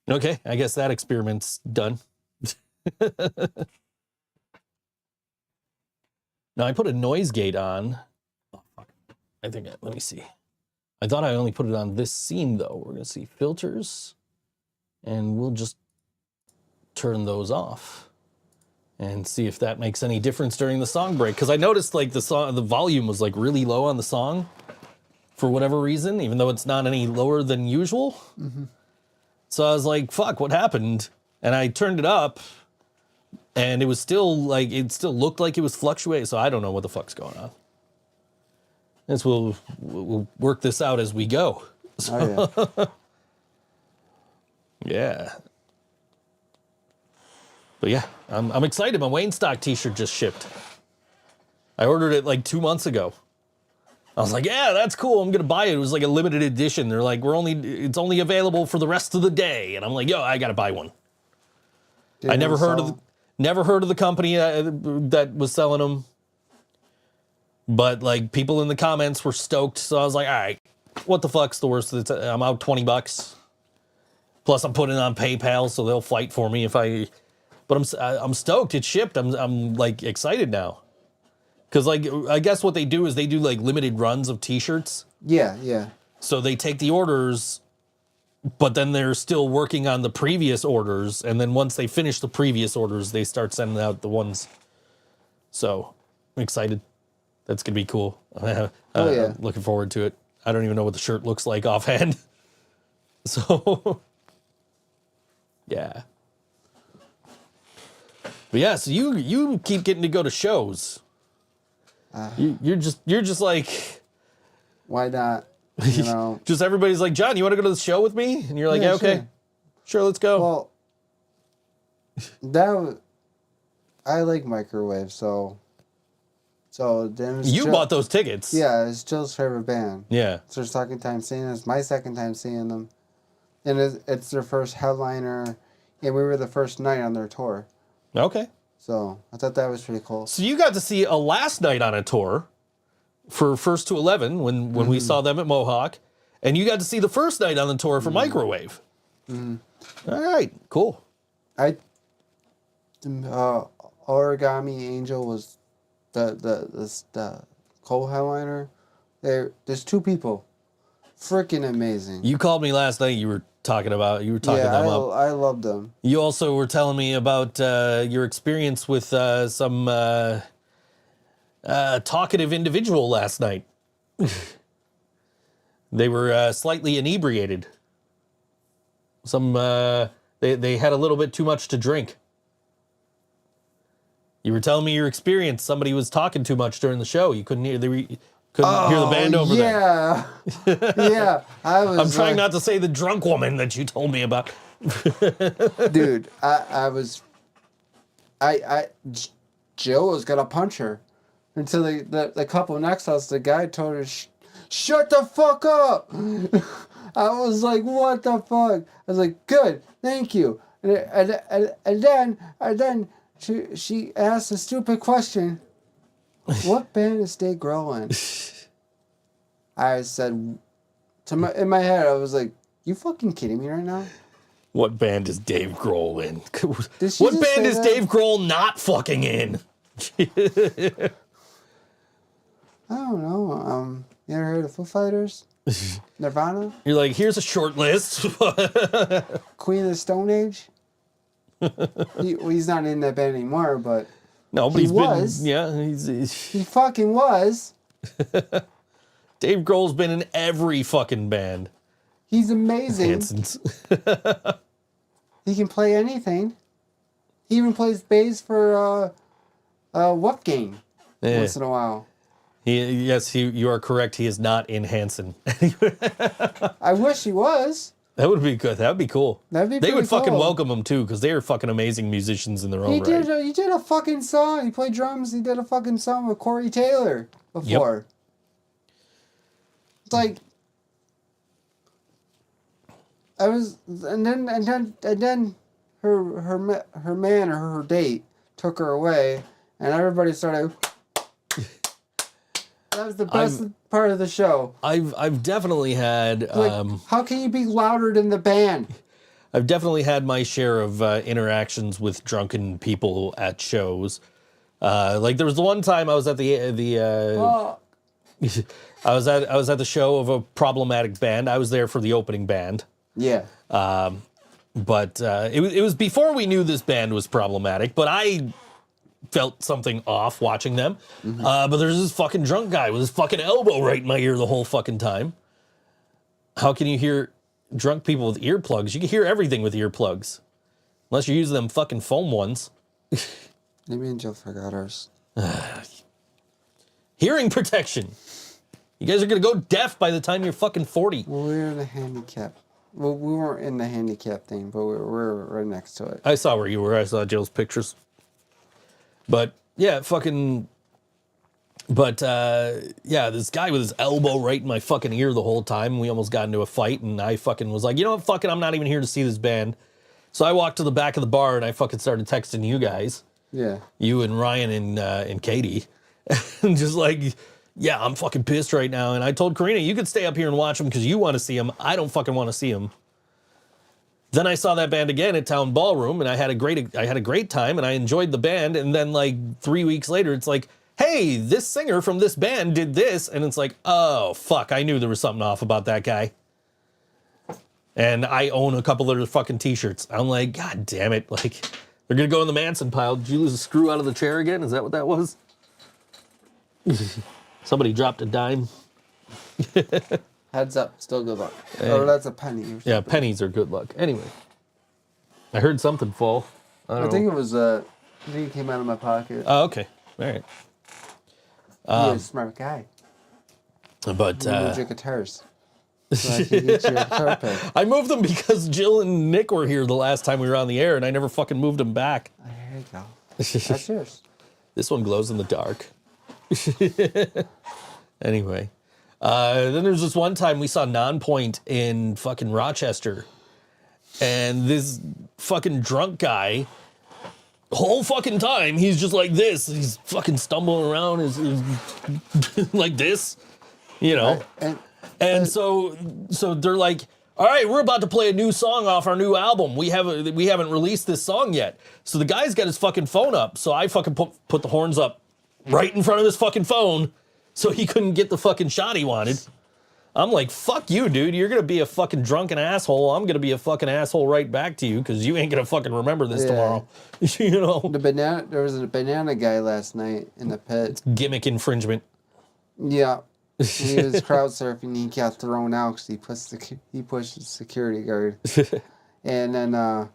Okay, I guess that experiment's done. Now I put a noise gate on. Oh, fuck. Let me see. I thought I only put it on this scene though. We're gonna see filters, and we'll just turn those off and see if that makes any difference during the song break. Because I noticed like the volume was like really low on the song for whatever reason, even though it's not any lower than usual. Mm-hmm. So I was like, fuck, what happened? And I turned it up and it was still like, it still looked like it was fluctuating. So I don't know what the fuck's going on. As we'll work this out as we go. So, Oh, yeah. yeah. But yeah, I'm excited. My Wayne Stock t-shirt just shipped. I ordered it like 2 months ago. I was like, yeah, that's cool. I'm going to buy it. It was like a limited edition. They're like, it's only available for the rest of the day. And I'm like, yo, I got to buy one. I never heard of the company that was selling them. But like people in the comments were stoked, so I was like, all right, what the fuck's the worst? I'm out $20. Plus, I'm putting it on PayPal, so they'll fight for me if I. But I'm stoked. It's shipped. I'm like excited now. Cause like I guess what they do is they do like limited runs of T-shirts. Yeah, yeah. So they take the orders, but then they're still working on the previous orders, and then once they finish the previous orders, they start sending out the ones. So I'm excited. That's gonna be cool. Yeah. Looking forward to it. I don't even know what the shirt looks like offhand. So yeah. But yeah, so you keep getting to go to shows. You're just like, why not? You know, just everybody's like, John, you want to go to the show with me? And you're like, yeah, okay, sure, let's go. Well, I like microwave, so then you bought those tickets. Yeah, it's Jill's favorite band. Yeah, it's her second time seeing us. My second time seeing them, and it's their first headliner, and we were the first night on their tour. Okay. So I thought that was pretty cool. So you got to see a last night on a tour for First to 11 when we saw them at Mohawk, and you got to see the first night on the tour for Microwave. All right, cool. Origami Angel was the co-headliner. There's two people, freaking amazing. You called me last night. You were talking them up. I loved them. You also were telling me about your experience with some talkative individual last night. They were slightly inebriated. They had a little bit too much to drink. You were telling me your experience. Somebody was talking too much during the show. You couldn't hear hear the band over there. Yeah. I'm trying not to say the drunk woman that you told me about. Dude, Jill was gonna punch her until the couple next to us, the guy told her, shut the fuck up. I was like, what the fuck? I was like, good, thank you. And then she asked a stupid question. What band is Dave Grohl in? I said, in my head, I was like, you fucking kidding me right now? What band is Dave Grohl in? What band is Dave Grohl not fucking in? I don't know. You ever heard of Foo Fighters? Nirvana? You're like, here's a short list. Queen of the Stone Age? He's not in that band anymore, but no, but he fucking was. Dave Grohl's been in every fucking band. He's amazing. Hanson's. He can play anything. He even plays bass for Wolfgang once in a while. You are correct. He is not in Hanson. I wish he was. That would be good. That would be cool. They would fucking cool. welcome him too, because they are fucking amazing musicians in their own right. He did a fucking song. He played drums. He did a fucking song with Corey Taylor before. Yep. It's like I was, and then her man or her date took her away, and everybody started. That was the best part of the show. I've definitely had. How can you be louder than the band? I've definitely had my share of interactions with drunken people at shows. Like there was the one time I was at I was at the show of a problematic band. I was there for the opening band. Yeah. But it was before we knew this band was problematic. But I felt something off watching them. Mm-hmm. But there's this fucking drunk guy with his fucking elbow right in my ear the whole fucking time. How can you hear drunk people with earplugs? You can hear everything with earplugs. Unless you're using them fucking foam ones. Maybe and Jill forgot ours. Hearing protection. You guys are going to go deaf by the time you're fucking 40. Well, we were in the handicap. Well, we weren't in the handicap thing, but we were right next to it. I saw where you were. I saw Jill's pictures. But, yeah, this guy with his elbow right in my fucking ear the whole time. We almost got into a fight, and I fucking was like, you know what, fucking, I'm not even here to see this band. So I walked to the back of the bar, and I fucking started texting you guys. Yeah. You and Ryan and Katie. And just like, yeah, I'm fucking pissed right now. And I told Karina, you could stay up here and watch them because you want to see them. I don't fucking want to see them. Then I saw that band again at Town Ballroom, and I had a great time, and I enjoyed the band. And then like 3 weeks later, it's like, hey, this singer from this band did this, and it's like, oh fuck, I knew there was something off about that guy. And I own a couple of their fucking t-shirts. I'm like, god damn it, like they're gonna go in the Manson pile. Did you lose a screw out of the chair again? Is that what that was? Somebody dropped a dime. Heads up, still good luck. Oh, that's a penny. Yeah, pennies are good luck. Anyway, I heard something fall. I think it was I think it came out of my pocket. Oh, okay. All right. You're a smart guy. But You moved your guitars. So I can get you a guitar pick. I moved them because Jill and Nick were here the last time we were on the air, and I never fucking moved them back. Oh, there you go. That's yours. This one glows in the dark. Anyway. Then there's this one time we saw Nonpoint in fucking Rochester. And this fucking drunk guy, whole fucking time, he's just like this. He's fucking stumbling around like this, you know. And so they're like, all right, we're about to play a new song off our new album. We haven't released this song yet. So the guy's got his fucking phone up. So I fucking put the horns up right in front of his fucking phone. So he couldn't get the fucking shot he wanted. I'm like, fuck you, dude. You're going to be a fucking drunken asshole. I'm going to be a fucking asshole right back to you because you ain't going to fucking remember this tomorrow. You know? There was a banana guy last night in the pit. Gimmick infringement. Yeah. He was crowd surfing. He got thrown out because he pushed the security guard. And then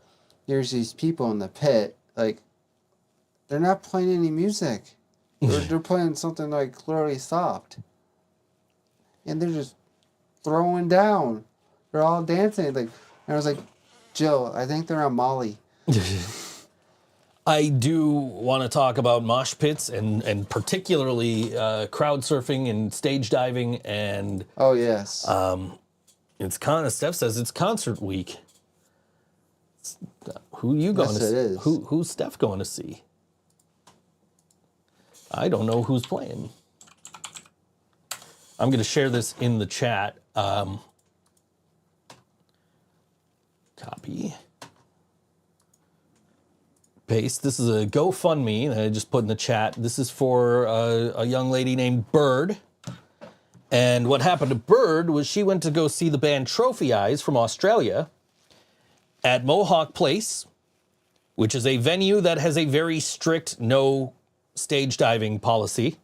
there's these people in the pit. Like, they're not playing any music. They're playing something like clearly soft. And they're just throwing down. They're all dancing. Like, and I was like, Jill, I think they're on Molly. I do want to talk about mosh pits and particularly crowd surfing and stage diving and oh yes. It's kind of Steph says it's concert week. Who you going yes, to see? It is. Who's Steph going to see? I don't know who's playing. I'm going to share this in the chat. Copy. Paste. This is a GoFundMe that I just put in the chat. This is for a young lady named Bird. And what happened to Bird was she went to go see the band Trophy Eyes from Australia at Mohawk Place, which is a venue that has a very strict no stage diving policy.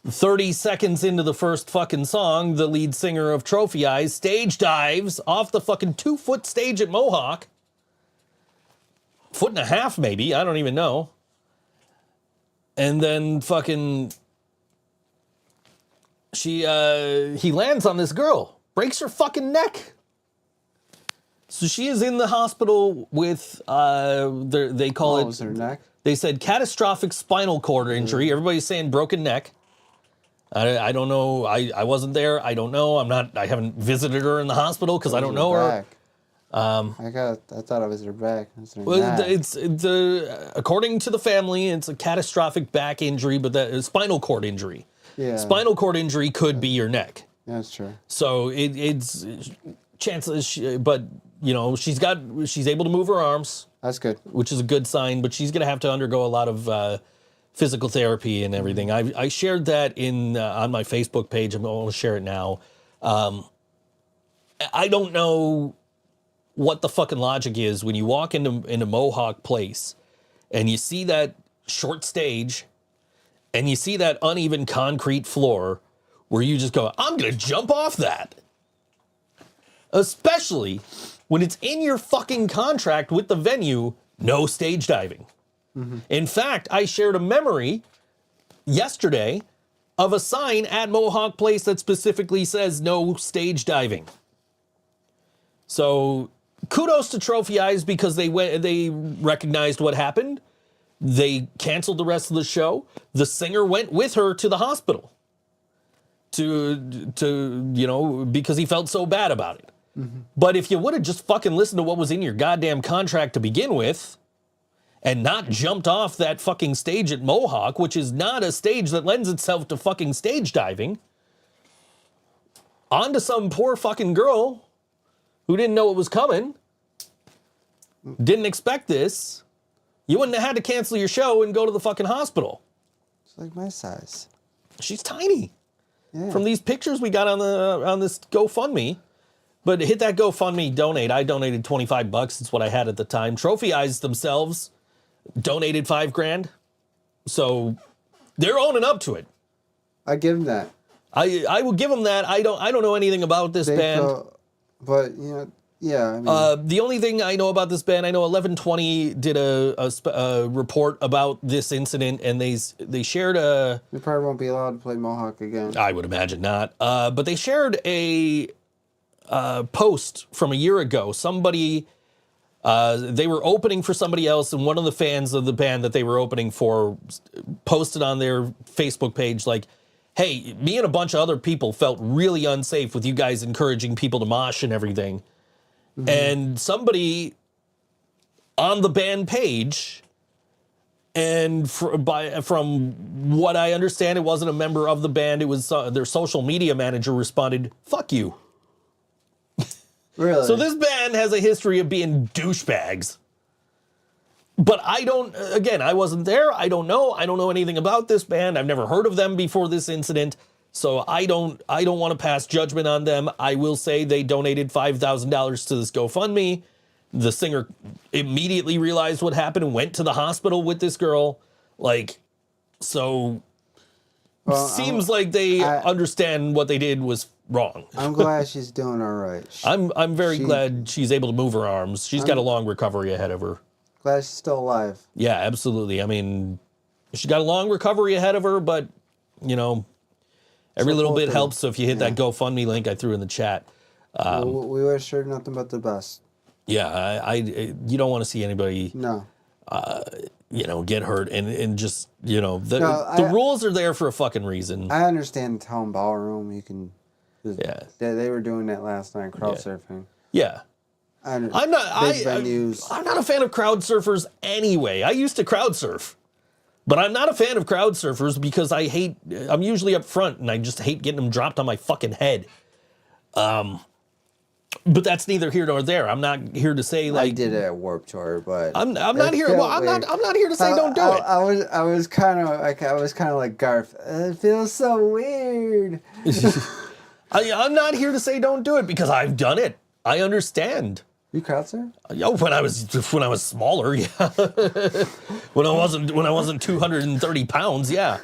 30 seconds into the first fucking song, the lead singer of Trophy Eyes stage dives off the fucking 2-foot stage at Mohawk. 1.5 feet maybe, I don't even know. And then fucking he lands on this girl, breaks her fucking neck. So she is in the hospital with they call it, was her neck? They said catastrophic spinal cord injury. Everybody's saying broken neck. I don't know. I wasn't there. I don't know. I haven't visited her in the hospital because I don't know her. I thought it was her back. Well, it's according to the family, it's a catastrophic back injury, but that is spinal cord injury. Yeah. Spinal cord injury could be your neck. Yeah, that's true. So it's chances, but you know she's able to move her arms. That's good. Which is a good sign, but she's going to have to undergo a lot of physical therapy and everything. I shared that on my Facebook page. I'm going to share it now. I don't know what the fucking logic is when you walk into Mohawk Place and you see that short stage and you see that uneven concrete floor where you just go, I'm going to jump off that. Especially when it's in your fucking contract with the venue, no stage diving. Mm-hmm. In fact, I shared a memory yesterday of a sign at Mohawk Place that specifically says no stage diving. So kudos to Trophy Eyes because they recognized what happened. They canceled the rest of the show. The singer went with her to the hospital to because he felt so bad about it. Mm-hmm. But if you would have just fucking listened to what was in your goddamn contract to begin with, and not jumped off that fucking stage at Mohawk, which is not a stage that lends itself to fucking stage diving, onto some poor fucking girl who didn't know it was coming, didn't expect this, you wouldn't have had to cancel your show and go to the fucking hospital. It's like my size. She's tiny. Yeah. From these pictures we got on this GoFundMe. But hit that GoFundMe, donate. I donated $25. It's what I had at the time. Trophy Eyes themselves donated $5,000. So they're owning up to it. I give them that. I will give them that. I don't know anything about this band. But yeah. I mean, The only thing I know about this band, I know 1120 did a report about this incident, and they shared a. we probably won't be allowed to play Mohawk again. I would imagine not. But they shared a post from a year ago. Somebody, they were opening for somebody else, and one of the fans of the band that they were opening for posted on their Facebook page like, hey, me and a bunch of other people felt really unsafe with you guys encouraging people to mosh and everything. Mm-hmm. And somebody on the band page, and from what I understand, it wasn't a member of the band, it was their social media manager responded, fuck you. Really? So this band has a history of being douchebags. But I wasn't there. I don't know anything about this band. I've never heard of them before this incident. So I don't want to pass judgment on them. I will say they donated $5,000 to this GoFundMe. The singer immediately realized what happened and went to the hospital with this girl. Seems like they understand what they did was wrong. I'm glad she's doing all right. I'm very glad she's able to move her arms. She's got a long recovery ahead of her. Glad she's still alive. Yeah, absolutely. I mean, she got a long recovery ahead of her, but, every little bit helps. So if you hit that GoFundMe link I threw in the chat. We wish her nothing but the best. Yeah, you don't want to see anybody, No. get hurt. And just, the rules are there for a fucking reason. I understand the town ballroom. You can... Yeah. They were doing that last night, crowd surfing. Yeah. I'm not a fan of crowd surfers anyway. I used to crowd surf, but I'm not a fan of crowd surfers because I'm usually up front and I just hate getting them dropped on my fucking head. But that's neither here nor there. I'm not here to say I did it at Warped Tour, but I'm not here. Well, I'm not here to say don't do it. I was kind of like Garth. It feels so weird. I'm not here to say don't do it because I've done it. I understand. You crowd surf? When I was smaller, yeah. when I wasn't 230 pounds, yeah.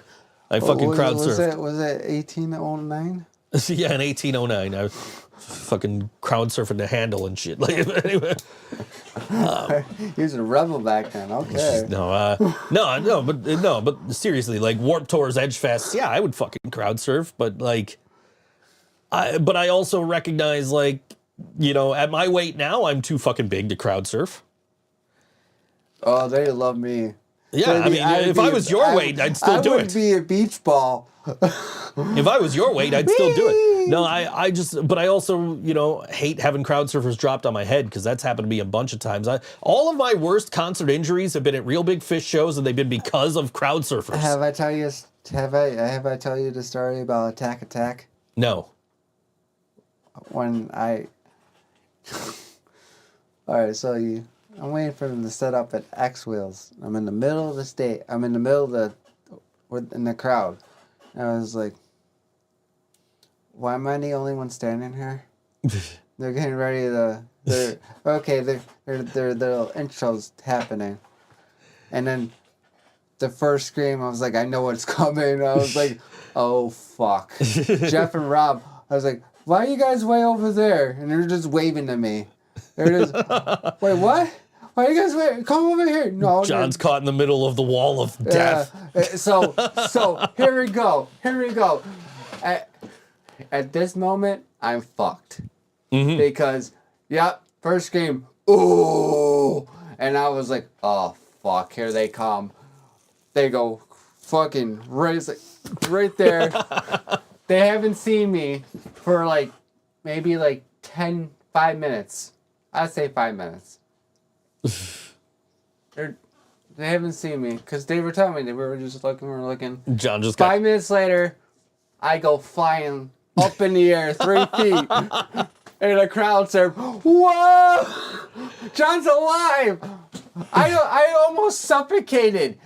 I fucking crowd surfed. Was it 1809? Yeah, in 1809, I was fucking crowd surfing the handle and shit. Anyway, he was a rebel back then. Okay. But seriously, Warped Tours, Edge Fests, yeah, I would fucking crowd surf, but I also recognize at my weight now, I'm too fucking big to crowd surf. Oh, they love me. Yeah, if I was your weight, I'd still do it. I would be a beach ball. If I was your weight, I'd still do it. No, but I also, hate having crowd surfers dropped on my head because that's happened to me a bunch of times. All of my worst concert injuries have been at Real Big Fish shows, and they've been because of crowd surfers. Have I tell you the story about Attack? No. Alright, so I'm waiting for them to set up at X Wheels. I'm in the middle of the state. I'm in the middle of in the crowd. And I was like, why am I the only one standing here? They're getting ready their little intro's happening. And then the first scream, I was like, I know what's coming. I was like, oh fuck. Jeff and Rob, I was like, why are you guys way over there? And they're just waving to me. They're just, wait, what? Why are you guys waving? Come over here. No. John's caught in the middle of the wall of death. So here we go. At this moment, I'm fucked. Mm-hmm. Because, first scream, ooh. And I was like, oh, fuck, here they come. They go fucking right there. They haven't seen me for maybe 5 minutes. I'd say 5 minutes. They haven't seen me because they were telling me they were just looking. We were looking. John just got 5 minutes later, I go flying up in the air 3 feet, and the crowd said, "Whoa, John's alive!" I almost suffocated.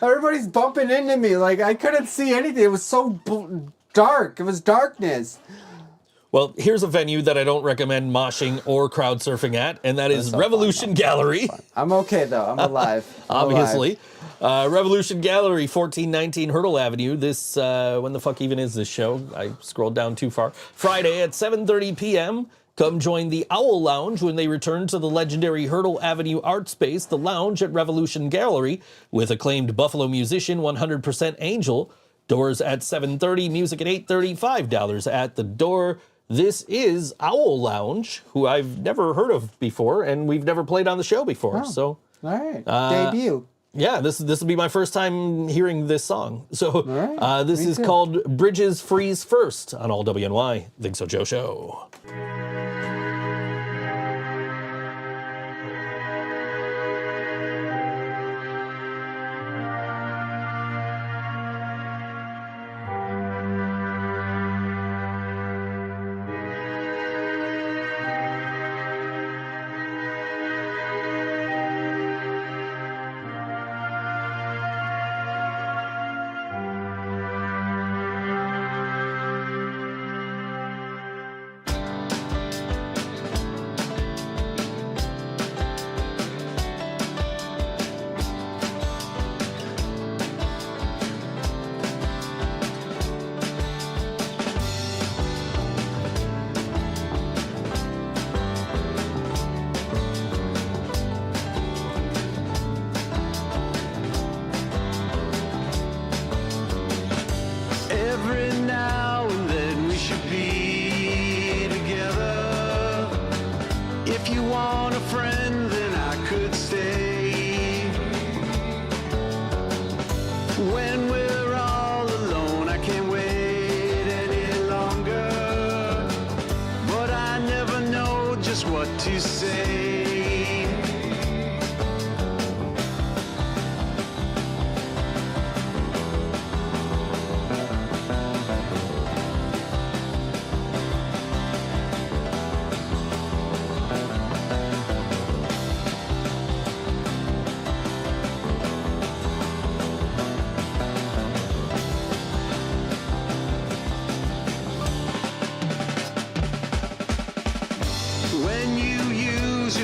Everybody's bumping into me like I couldn't see anything. It was so dark. It was darkness. Well, here's a venue that I don't recommend moshing or crowd surfing at, and that is Revolution Gallery. I'm okay though. I'm alive. Obviously. Revolution Gallery, 1419 Hurdle Avenue. This, when the fuck even is this show? I scrolled down too far. Friday at 7:30 p.m. Come join the Owl Lounge when they return to the legendary Hurdle Avenue art space, the Lounge at Revolution Gallery, with acclaimed Buffalo musician 100% Angel. Doors at 7:30, music at 8:30, $5 at the door. This is Owl Lounge, who I've never heard of before, and we've never played on the show before. Oh, so, all right, debut. Yeah, this will be my first time hearing this song. So, right, this is called Bridges Freeze First on All WNY. ThinkSoJoE Show.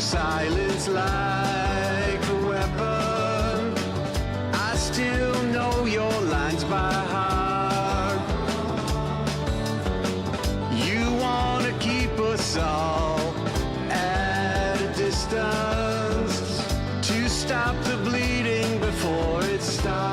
Silence like a weapon. I still know your lines by heart. You wanna keep us all at a distance to stop the bleeding before it starts.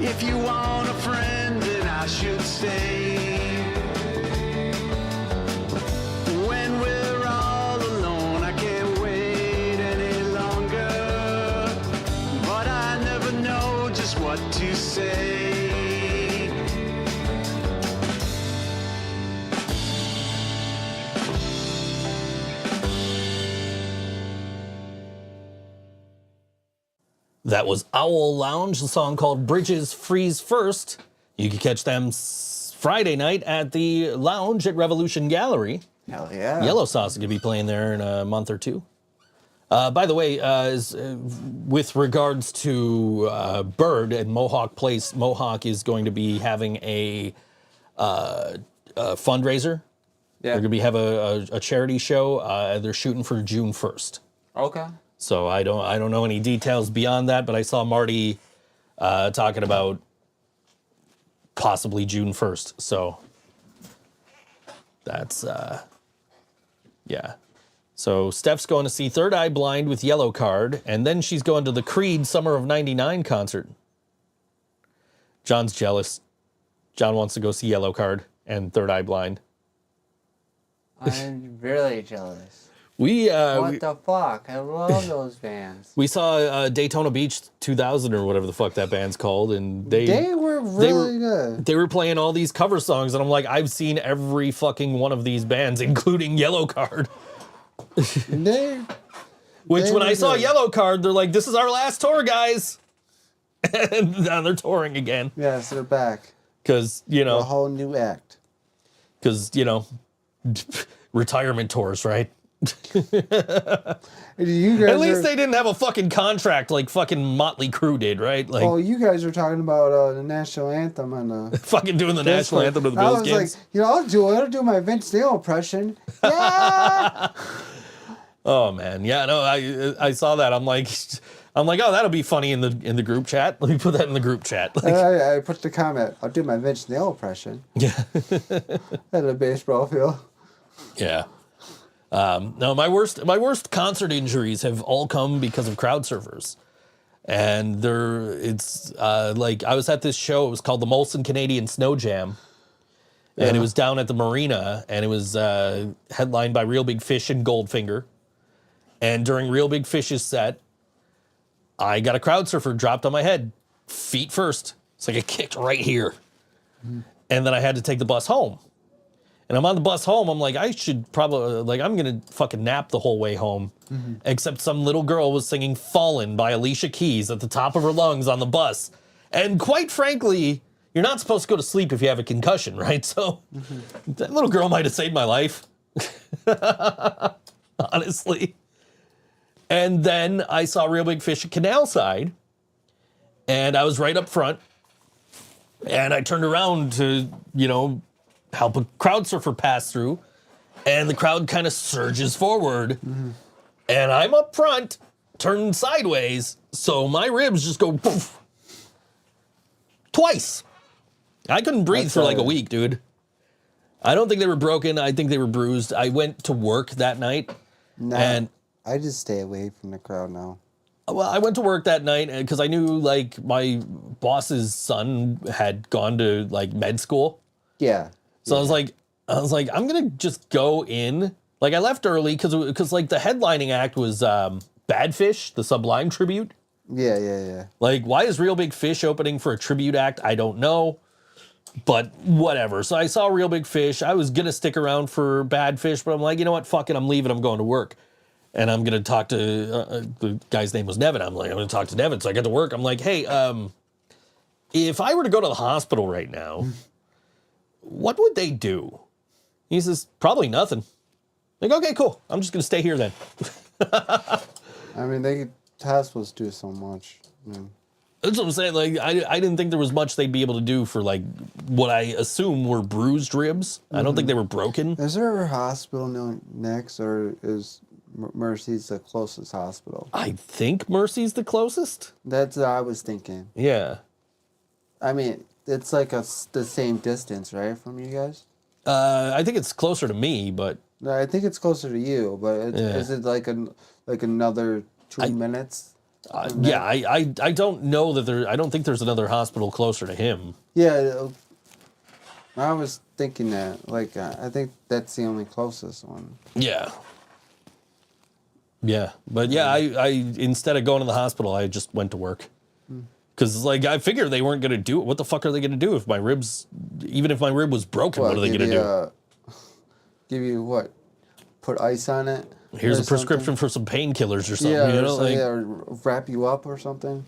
If you want a friend, then I should stay. When we're all alone, I can't wait any longer. But I never know just what to say. That was Owl Lounge, the song called Bridges Freeze First. You can catch them Friday night at the Lounge at Revolution Gallery. Hell yeah. Yellow Sauce is going to be playing there in a month or two. By the way, with regards to Bird and Mohawk Place, Mohawk is going to be having a fundraiser. Yeah. They're going to have a charity show. They're shooting for June 1st. Okay. So I don't know any details beyond that, but I saw Marty talking about possibly June 1st. So that's yeah. So Steph's going to see Third Eye Blind with Yellow Card, and then she's going to the Creed Summer of '99 concert. John's jealous. John wants to go see Yellow Card and Third Eye Blind. I'm really jealous. What The fuck? I love those bands. We saw Daytona Beach 2000 or whatever the fuck that band's called, and They were really good. They were playing all these cover songs, and I'm like, I've seen every fucking one of these bands, including Yellow Card. Which, when I saw Yellow Card, they're like, this is our last tour, guys. And now they're touring again. Yes, they're back. Because, you know. A whole new act. Because, you know, retirement tours, right? You guys At least they didn't have a fucking contract like fucking Motley Crue did, right? Like, oh, you guys are talking about the national anthem and fucking doing the national anthem to the Bills games. Like, you know, I'll do my Vince Neil impression. Yeah. Oh man, yeah, no, I saw that. I'm like, oh, that'll be funny in the group chat. Let me put that in the group chat. Like, I put the comment. I'll do my Vince Neil impression. Yeah. At a baseball field. Yeah. No, my worst concert injuries have all come because of crowd surfers. And it's like I was at this show, it was called the Molson Canadian Snow Jam. And it was down at the marina, and it was headlined by Real Big Fish and Goldfinger. And during Real Big Fish's set, I got a crowd surfer dropped on my head, feet first. It's like it kicked right here. And then I had to take the bus home. And I'm on the bus home. I'm like, I should probably, I'm going to fucking nap the whole way home. Except some little girl was singing Fallen by Alicia Keys at the top of her lungs on the bus. And quite frankly, you're not supposed to go to sleep if you have a concussion, right? So that little girl might have saved my life. Honestly. And then I saw Real Big Fish at Canal Side. And I was right up front. And I turned around to, help a crowd surfer pass through, and the crowd kind of surges forward, and I'm up front, turned sideways, so my ribs just go poof, twice. I couldn't breathe for like a week, dude. I don't think they were broken. I think they were bruised. I went to work that night, and I just stay away from the crowd now. Well, I went to work that night because I knew like my boss's son had gone to like med school. Yeah. So I was like, I'm gonna just go in. Like I left early because like the headlining act was Bad Fish, the Sublime tribute. Yeah. Like, why is Real Big Fish opening for a tribute act? I don't know, but whatever. So I saw Real Big Fish. I was gonna stick around for Bad Fish, but I'm like, you know what? Fuck it, I'm leaving. I'm going to work, and I'm gonna talk to the guy's name was Nevin. I'm gonna talk to Nevin. So I get to work. I'm like, hey, if I were to go to the hospital right now. What would they do? He says, probably nothing. Like, okay, cool. I'm just going to stay here then. I mean, hospitals do so much. That's what I'm saying. Like, I didn't think there was much they'd be able to do for, like, what I assume were bruised ribs. I don't think they were broken. Is there a hospital next, or is Mercy's the closest hospital? I think Mercy's the closest. That's what I was thinking. Yeah. I mean, it's like the same distance, right, from you guys? I think it's closer to me, but... I think it's closer to you, but is it like another 2 minutes? Yeah, I don't know that I don't think there's another hospital closer to him. Yeah, I was thinking that. Like, I think that's the only closest one. Yeah. Yeah, but yeah, I instead of going to the hospital, I just went to work. Because, like, I figured they weren't going to do it. What the fuck are they going to do if my ribs, even if my rib was broken, what are they going to do? Give you what? Put ice on it? Here's a prescription for some painkillers or something, Yeah, or wrap you up or something.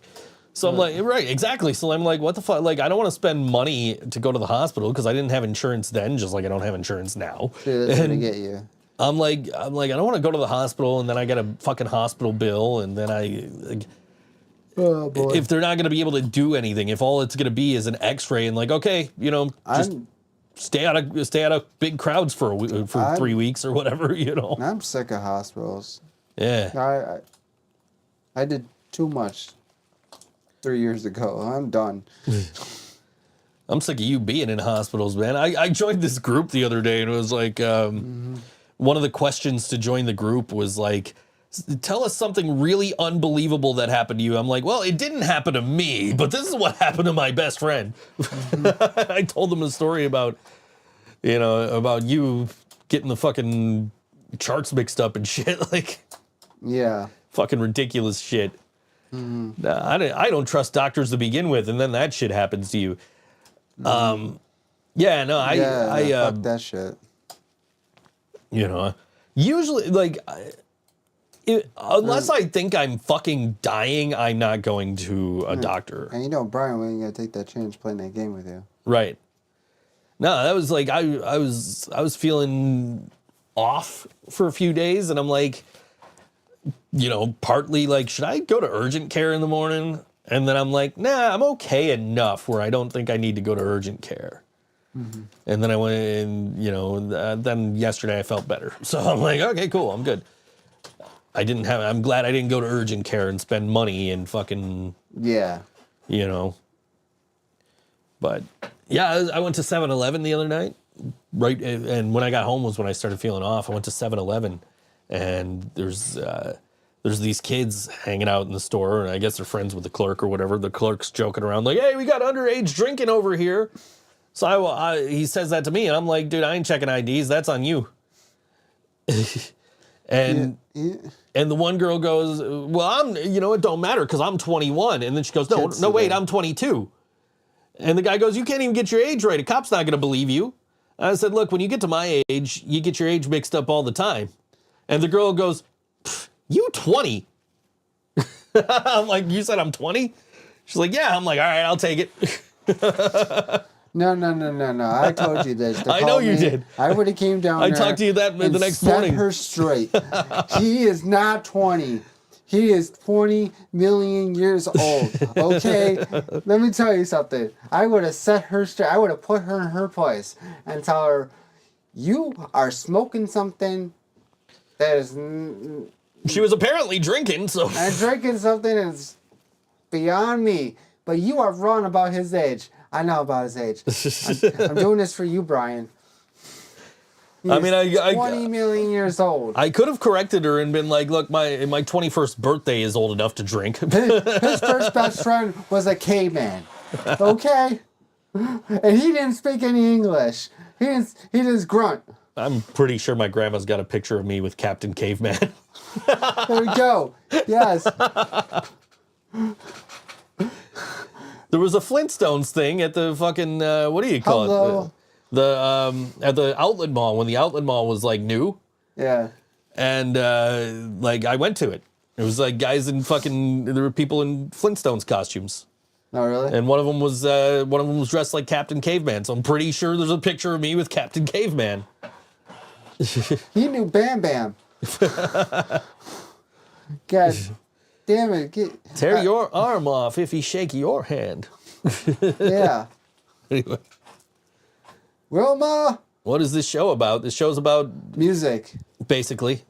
So I'm like, right, exactly. So I'm like, what the fuck? Like, I don't want to spend money to go to the hospital because I didn't have insurance then, just like I don't have insurance now. See, that's going to get you. I'm like, I don't want to go to the hospital and then I get a fucking hospital bill and then Oh boy. If they're not going to be able to do anything, if all it's going to be is an X-ray and like, okay, just stay out of big crowds for 3 weeks or whatever, I'm sick of hospitals. Yeah. I did too much 3 years ago. I'm done. I'm sick of you being in hospitals, man. I joined this group the other day and it was like, one of the questions to join the group was like, tell us something really unbelievable that happened to you. I'm like, well, it didn't happen to me, but this is what happened to my best friend. I told them a story about, about you getting the fucking charts mixed up and shit. Like, Yeah. fucking ridiculous shit. I don't trust doctors to begin with, and then that shit happens to you. Fuck that shit. Usually, like, unless I think I'm fucking dying, I'm not going to a doctor. And Brian wasn't gonna take that chance playing that game with you. Right. No, that was like I was feeling off for a few days, and I'm like, partly like, should I go to urgent care in the morning? And then I'm like, nah, I'm okay enough where I don't think I need to go to urgent care. And then I went and, then yesterday I felt better. So I'm like, okay, cool, I'm good. I'm glad I didn't go to urgent care and spend money and fucking, Yeah. But yeah, I went to 7-Eleven the other night, right? And when I got home was when I started feeling off. I went to 7-Eleven and there's these kids hanging out in the store, and I guess they're friends with the clerk or whatever. The clerk's joking around like, hey, we got underage drinking over here. So he says that to me, and I'm like, dude, I ain't checking IDs. That's on you. And the one girl goes, well, it don't matter because I'm 21. And then she goes, no, wait, I'm 22. And the guy goes, you can't even get your age right. A cop's not going to believe you. And I said, look, when you get to my age, you get your age mixed up all the time. And the girl goes, you 20? I'm like, you said I'm 20? She's like, yeah. I'm like, all right, I'll take it. No. I told you this. I know you did. I would have came down I there talked to you that the next set morning. her straight. He is not 20. He is 20 million years old. Okay? Let me tell you something. I would have set her straight. I would have put her in her place and tell her, you are smoking something that is... She was apparently drinking, so... And drinking something is beyond me. But you are wrong about his age. I know about his age. I'm doing this for you, Brian. He's 20 million years old. I could have corrected her and been like, look, my 21st birthday is old enough to drink. His first best friend was a caveman. Okay? And he didn't speak any English. He just grunt. I'm pretty sure my grandma's got a picture of me with Captain Caveman. There we go. Yes. There was a Flintstones thing at the fucking, what do you call Hello. it? At the outlet mall, when the outlet mall was like new. Yeah. And I went to it. It was like guys in there were people in Flintstones costumes. Oh, really? And one of them was dressed like Captain Caveman. So I'm pretty sure there's a picture of me with Captain Caveman. He knew Bam Bam. God damn it. Tear your arm off if he shake your hand. Yeah. Anyway. Wilma. What is this show about? This show's about... Music. Basically.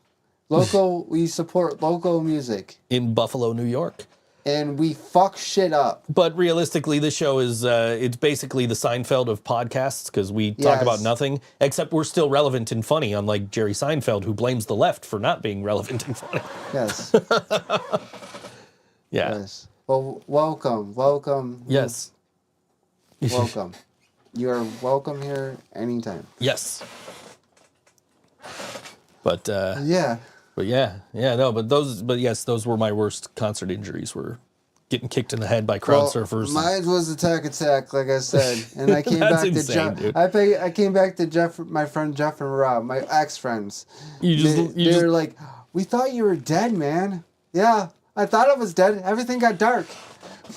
We support local music. In Buffalo, New York. And we fuck shit up. But realistically, this show is, it's basically the Seinfeld of podcasts, because we talk about nothing, except we're still relevant and funny, unlike Jerry Seinfeld, who blames the left for not being relevant and funny. Yes. Yeah. Yes. Well, welcome. Yes. Welcome. You're welcome here anytime. Yes. But, Yeah. But those were my worst concert injuries, were getting kicked in the head by crowd surfers. Mine was attack, like I said, and I came back to Jeff. I came back to Jeff, my friend Jeff and Rob, my ex-friends. They're like, we thought you were dead, man. Yeah, I thought I was dead. Everything got dark.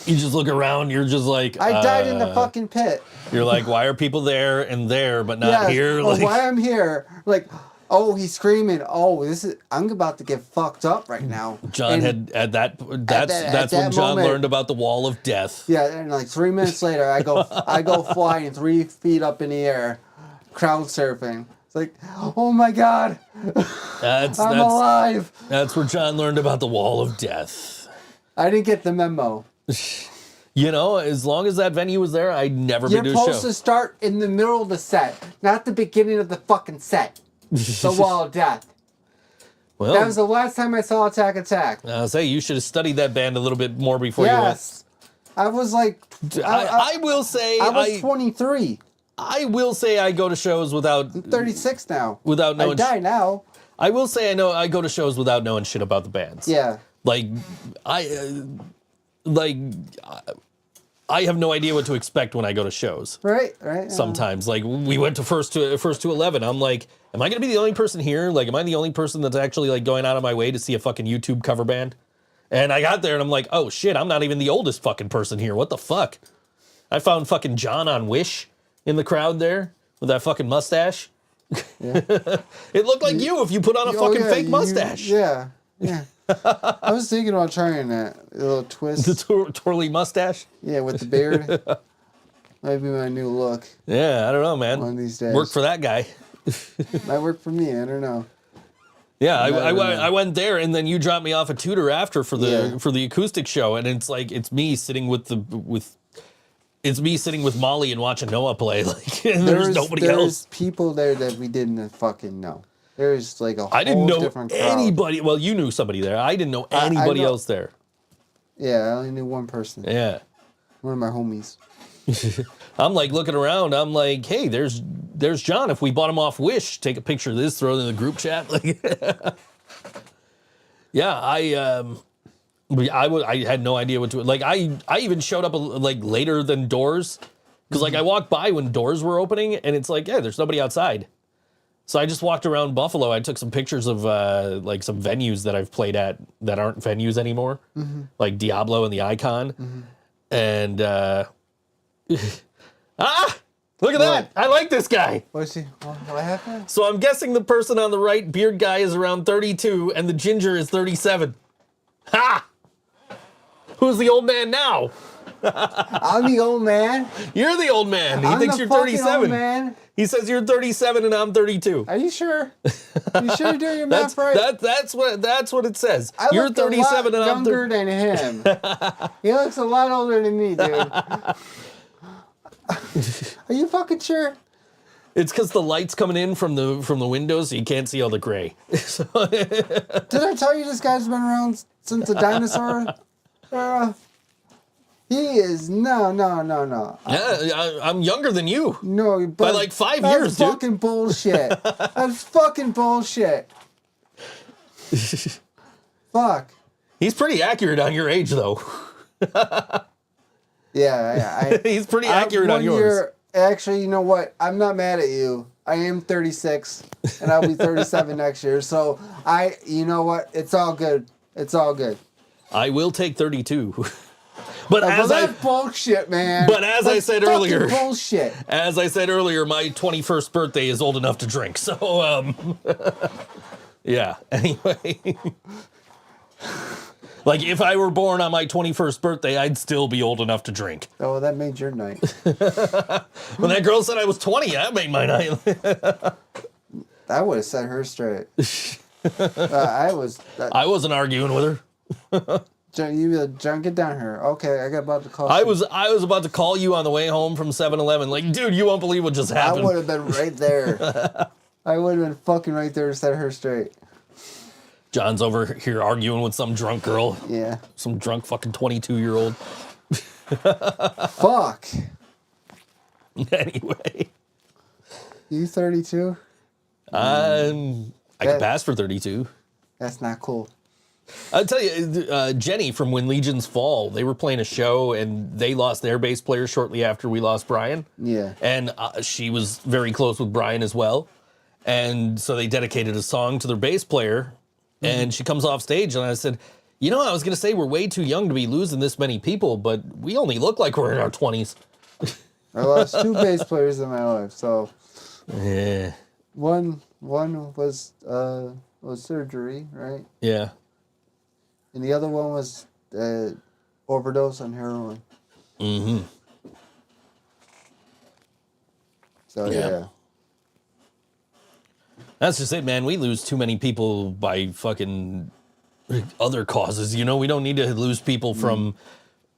You just look around. You're just like, I died in the fucking pit. You're like, why are people there and there, but not here? Like, why I'm here? Like. Oh, he's screaming. Oh, I'm about to get fucked up right now. John that's when John learned about the wall of death. Yeah, and like 3 minutes later, I go flying 3 feet up in the air, crowd surfing. It's like, oh my God, I'm alive. That's where John learned about the wall of death. I didn't get the memo. As long as that venue was there, I'd never been to a show. You're supposed to start in the middle of the set, not the beginning of the fucking set. The Wall of Death. Well, That was the last time I saw Attack Attack. I'll say you should have studied that band a little bit more before you went. Yes. I was like... I will say... I was 23. I will say I go to shows without... I'm 36 now. Without knowing... I die now. I will say I go to shows without knowing shit about the bands. Yeah. Like, I have no idea what to expect when I go to shows. Right. Sometimes, like, we went to first to 11. I'm like, am I gonna be the only person here? Like, am I the only person that's actually like going out of my way to see a fucking YouTube cover band? And I got there and I'm like, oh shit, I'm not even the oldest fucking person here. What the fuck? I found fucking John on Wish in the crowd there with that fucking mustache. Yeah. It looked like you if you put on a fucking fake mustache. Yeah. I was thinking about trying that. A little twist. The twirly mustache. Yeah, with the beard. Might be my new look. Yeah, I don't know, man. One of these days. Work for that guy. Might work for me. I don't know. Yeah, I went there, and then you dropped me off at Tudor after for the acoustic show, and it's like it's me sitting with Molly and watching Noah play. Like, and there's nobody else. There's people there that we didn't fucking know. There's like a whole I didn't know different crowd. anybody. Well, you knew somebody there. I didn't know anybody else there. Yeah, I only knew one person. Yeah. One of my homies. I'm like looking around. I'm like, hey, there's John. If we bought him off Wish, take a picture of this, throw it in the group chat. Like, yeah, I had no idea what to like. I even showed up like later than Doors because like I walked by when Doors were opening and it's like, yeah, there's nobody outside. So I just walked around Buffalo. I took some pictures of like some venues that I've played at that aren't venues anymore, like Diablo and the Icon, and look at that! I like this guy. What happened? So I'm guessing the person on the right, beard guy, is around 32, and the ginger is 37. Ha! Who's the old man now? I'm the old man. You're the old man. He thinks you're 37. Old man. He says you're 37 and I'm 32. Are you sure? You sure you're doing your math right? That's what it seare you're 37 and I'm younger than him. He looks a lot older than me, dude. Are you fucking sure? It's because the light's coming in from the windows, so you can't see all the gray. Did I tell you this guy's been around since the dinosaur era? He is no. Yeah, I'm younger than you. No, but by like 5 years, dude. That's fucking bullshit. That's fucking bullshit. Fuck. He's pretty accurate on your age, though. Yeah, he's pretty accurate on yours. Actually, you know what? I'm not mad at you. I am 36, and I'll be 37 next year. So you know what? It's all good. It's all good. I will take 32. But that's bullshit, man. But as I said earlier, bullshit. As I said earlier, my 21st birthday is old enough to drink. So, yeah. Anyway, like if I were born on my 21st birthday, I'd still be old enough to drink. Oh, that made your night. When that girl said I was 20, that made my night. I would have set her straight. I wasn't arguing with her. John, get down here. Okay, I got about to call. I was about to call you on the way home from 7-Eleven. Like, dude, you won't believe what just happened. I would have been right there. I would have been fucking right there to set her straight. John's over here arguing with some drunk girl. Yeah. Some drunk fucking 22-year-old. Fuck. Anyway. You 32? I can pass for 32. That's not cool. I'll tell you, Jenny from When Legions Fall, they were playing a show and they lost their bass player shortly after we lost Brian. Yeah. And she was very close with Brian as well. And so they dedicated a song to their bass player. And she comes off stage and I said, you know, I was going to say we're way too young to be losing this many people, but we only look like we're in our 20s. I lost 2 bass players in my life, so. Yeah. One was surgery, right? Yeah. And the other one was overdose on heroin. Mm-hmm. So, yeah. That's just it, man. We lose too many people by fucking other causes. You know, we don't need to lose people from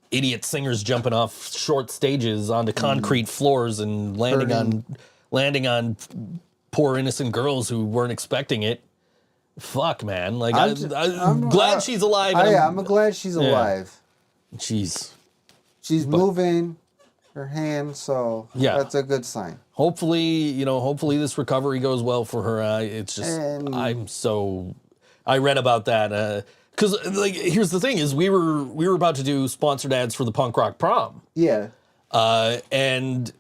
idiot singers jumping off short stages onto concrete floors and landing on poor innocent girls who weren't expecting it. Fuck, man. Like, I'm glad she's alive. I'm glad she's alive. Jeez. She's moving her hand, so that's a good sign. Hopefully, hopefully this recovery goes well for her. It's just, I read about that. Because, like, here's the thing is we were about to do sponsored ads for the punk rock prom. Yeah. And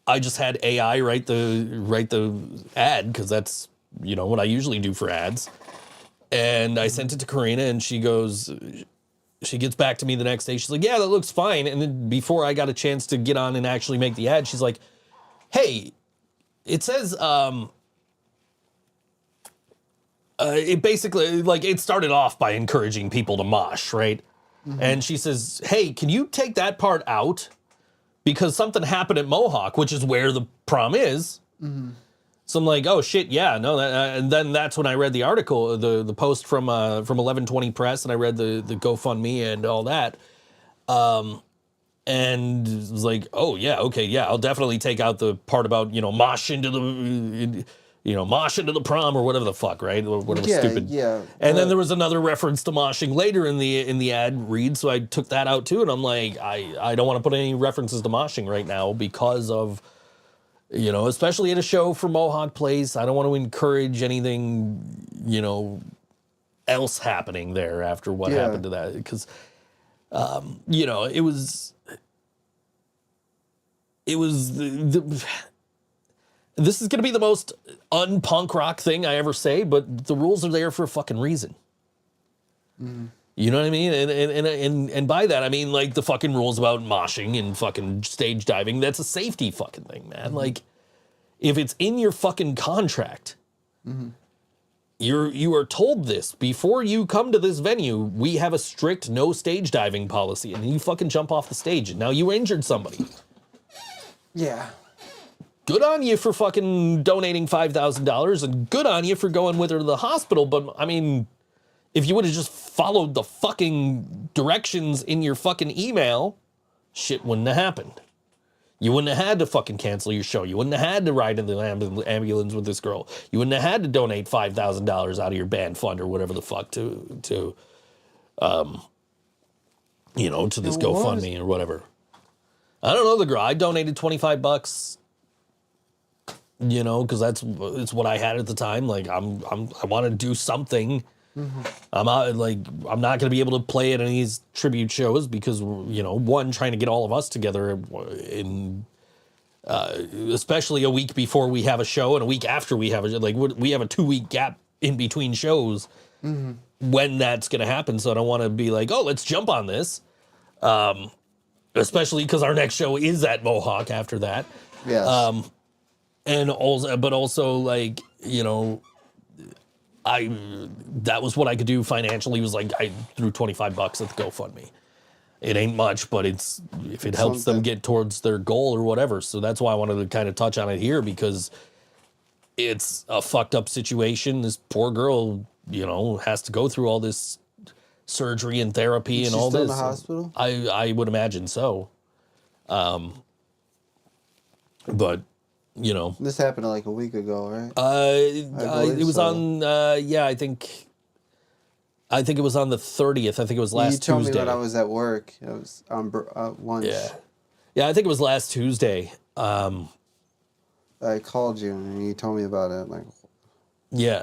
I just had AI write the ad because that's, what I usually do for ads. And I sent it to Karina and she gets back to me the next day. She's like, yeah, that looks fine. And then before I got a chance to get on and actually make the ad, she's like, hey, it says, it basically, like, it started off by encouraging people to mosh, right? Mm-hmm. And she says, hey, can you take that part out? Because something happened at Mohawk, which is where the prom is. Mm-hmm. So I'm like, oh shit, yeah, no. And then that's when I read the article, the post from 1120 Press, and I read the GoFundMe and all that. And it was like, oh yeah, okay, yeah, I'll definitely take out the part about mosh into the prom or whatever the fuck, right? Whatever stupid. Yeah. And then there was another reference to moshing later in the ad read, so I took that out too. And I'm like, I don't want to put any references to moshing right now because of, especially at a show for Mohawk Place. I don't want to encourage anything, else happening there after what happened to that. Because, it was this is going to be the most un-punk rock thing I ever say, but the rules are there for a fucking reason. Mm. You know what I mean? And by that, I mean, like, the fucking rules about moshing and fucking stage diving, that's a safety fucking thing, man. Mm-hmm. Like, if it's in your fucking contract, mm-hmm. you are told this before you come to this venue, we have a strict no stage diving policy, and you fucking jump off the stage, and now you injured somebody. Yeah. Good on you for fucking donating $5,000, and good on you for going with her to the hospital, but, I mean, if you would have just followed the fucking directions in your fucking email, shit wouldn't have happened. You wouldn't have had to fucking cancel your show. You wouldn't have had to ride in the ambulance with this girl. You wouldn't have had to donate $5,000 out of your band fund or whatever the fuck to this GoFundMe or whatever. I don't know the girl. I donated $25. Because it's what I had at the time. Like, I want to do something. Mm-hmm. I'm not going to be able to play at any of these tribute shows because, one, trying to get all of us together especially a week before we have a show and a week after we have we have a 2-week gap in between shows mm-hmm. when that's going to happen. So I don't want to be like, oh, let's jump on this. Especially because our next show is at Mohawk after that. Yes. And also, but also, like, that was what I could do financially. Was like I threw $25 at the GoFundMe. It ain't much, but if it helps them get towards their goal or whatever. So that's why I wanted to kind of touch on it here, because it's a fucked up situation. This poor girl, has to go through all this surgery and therapy and all this. She's still in the hospital? I would imagine so. But. This happened like a week ago, right? It was on. I think it was on the 30th. I think it was last Tuesday. You told me when I was at work. It was on lunch. Yeah. I think it was last Tuesday. I called you and you told me about it. Like,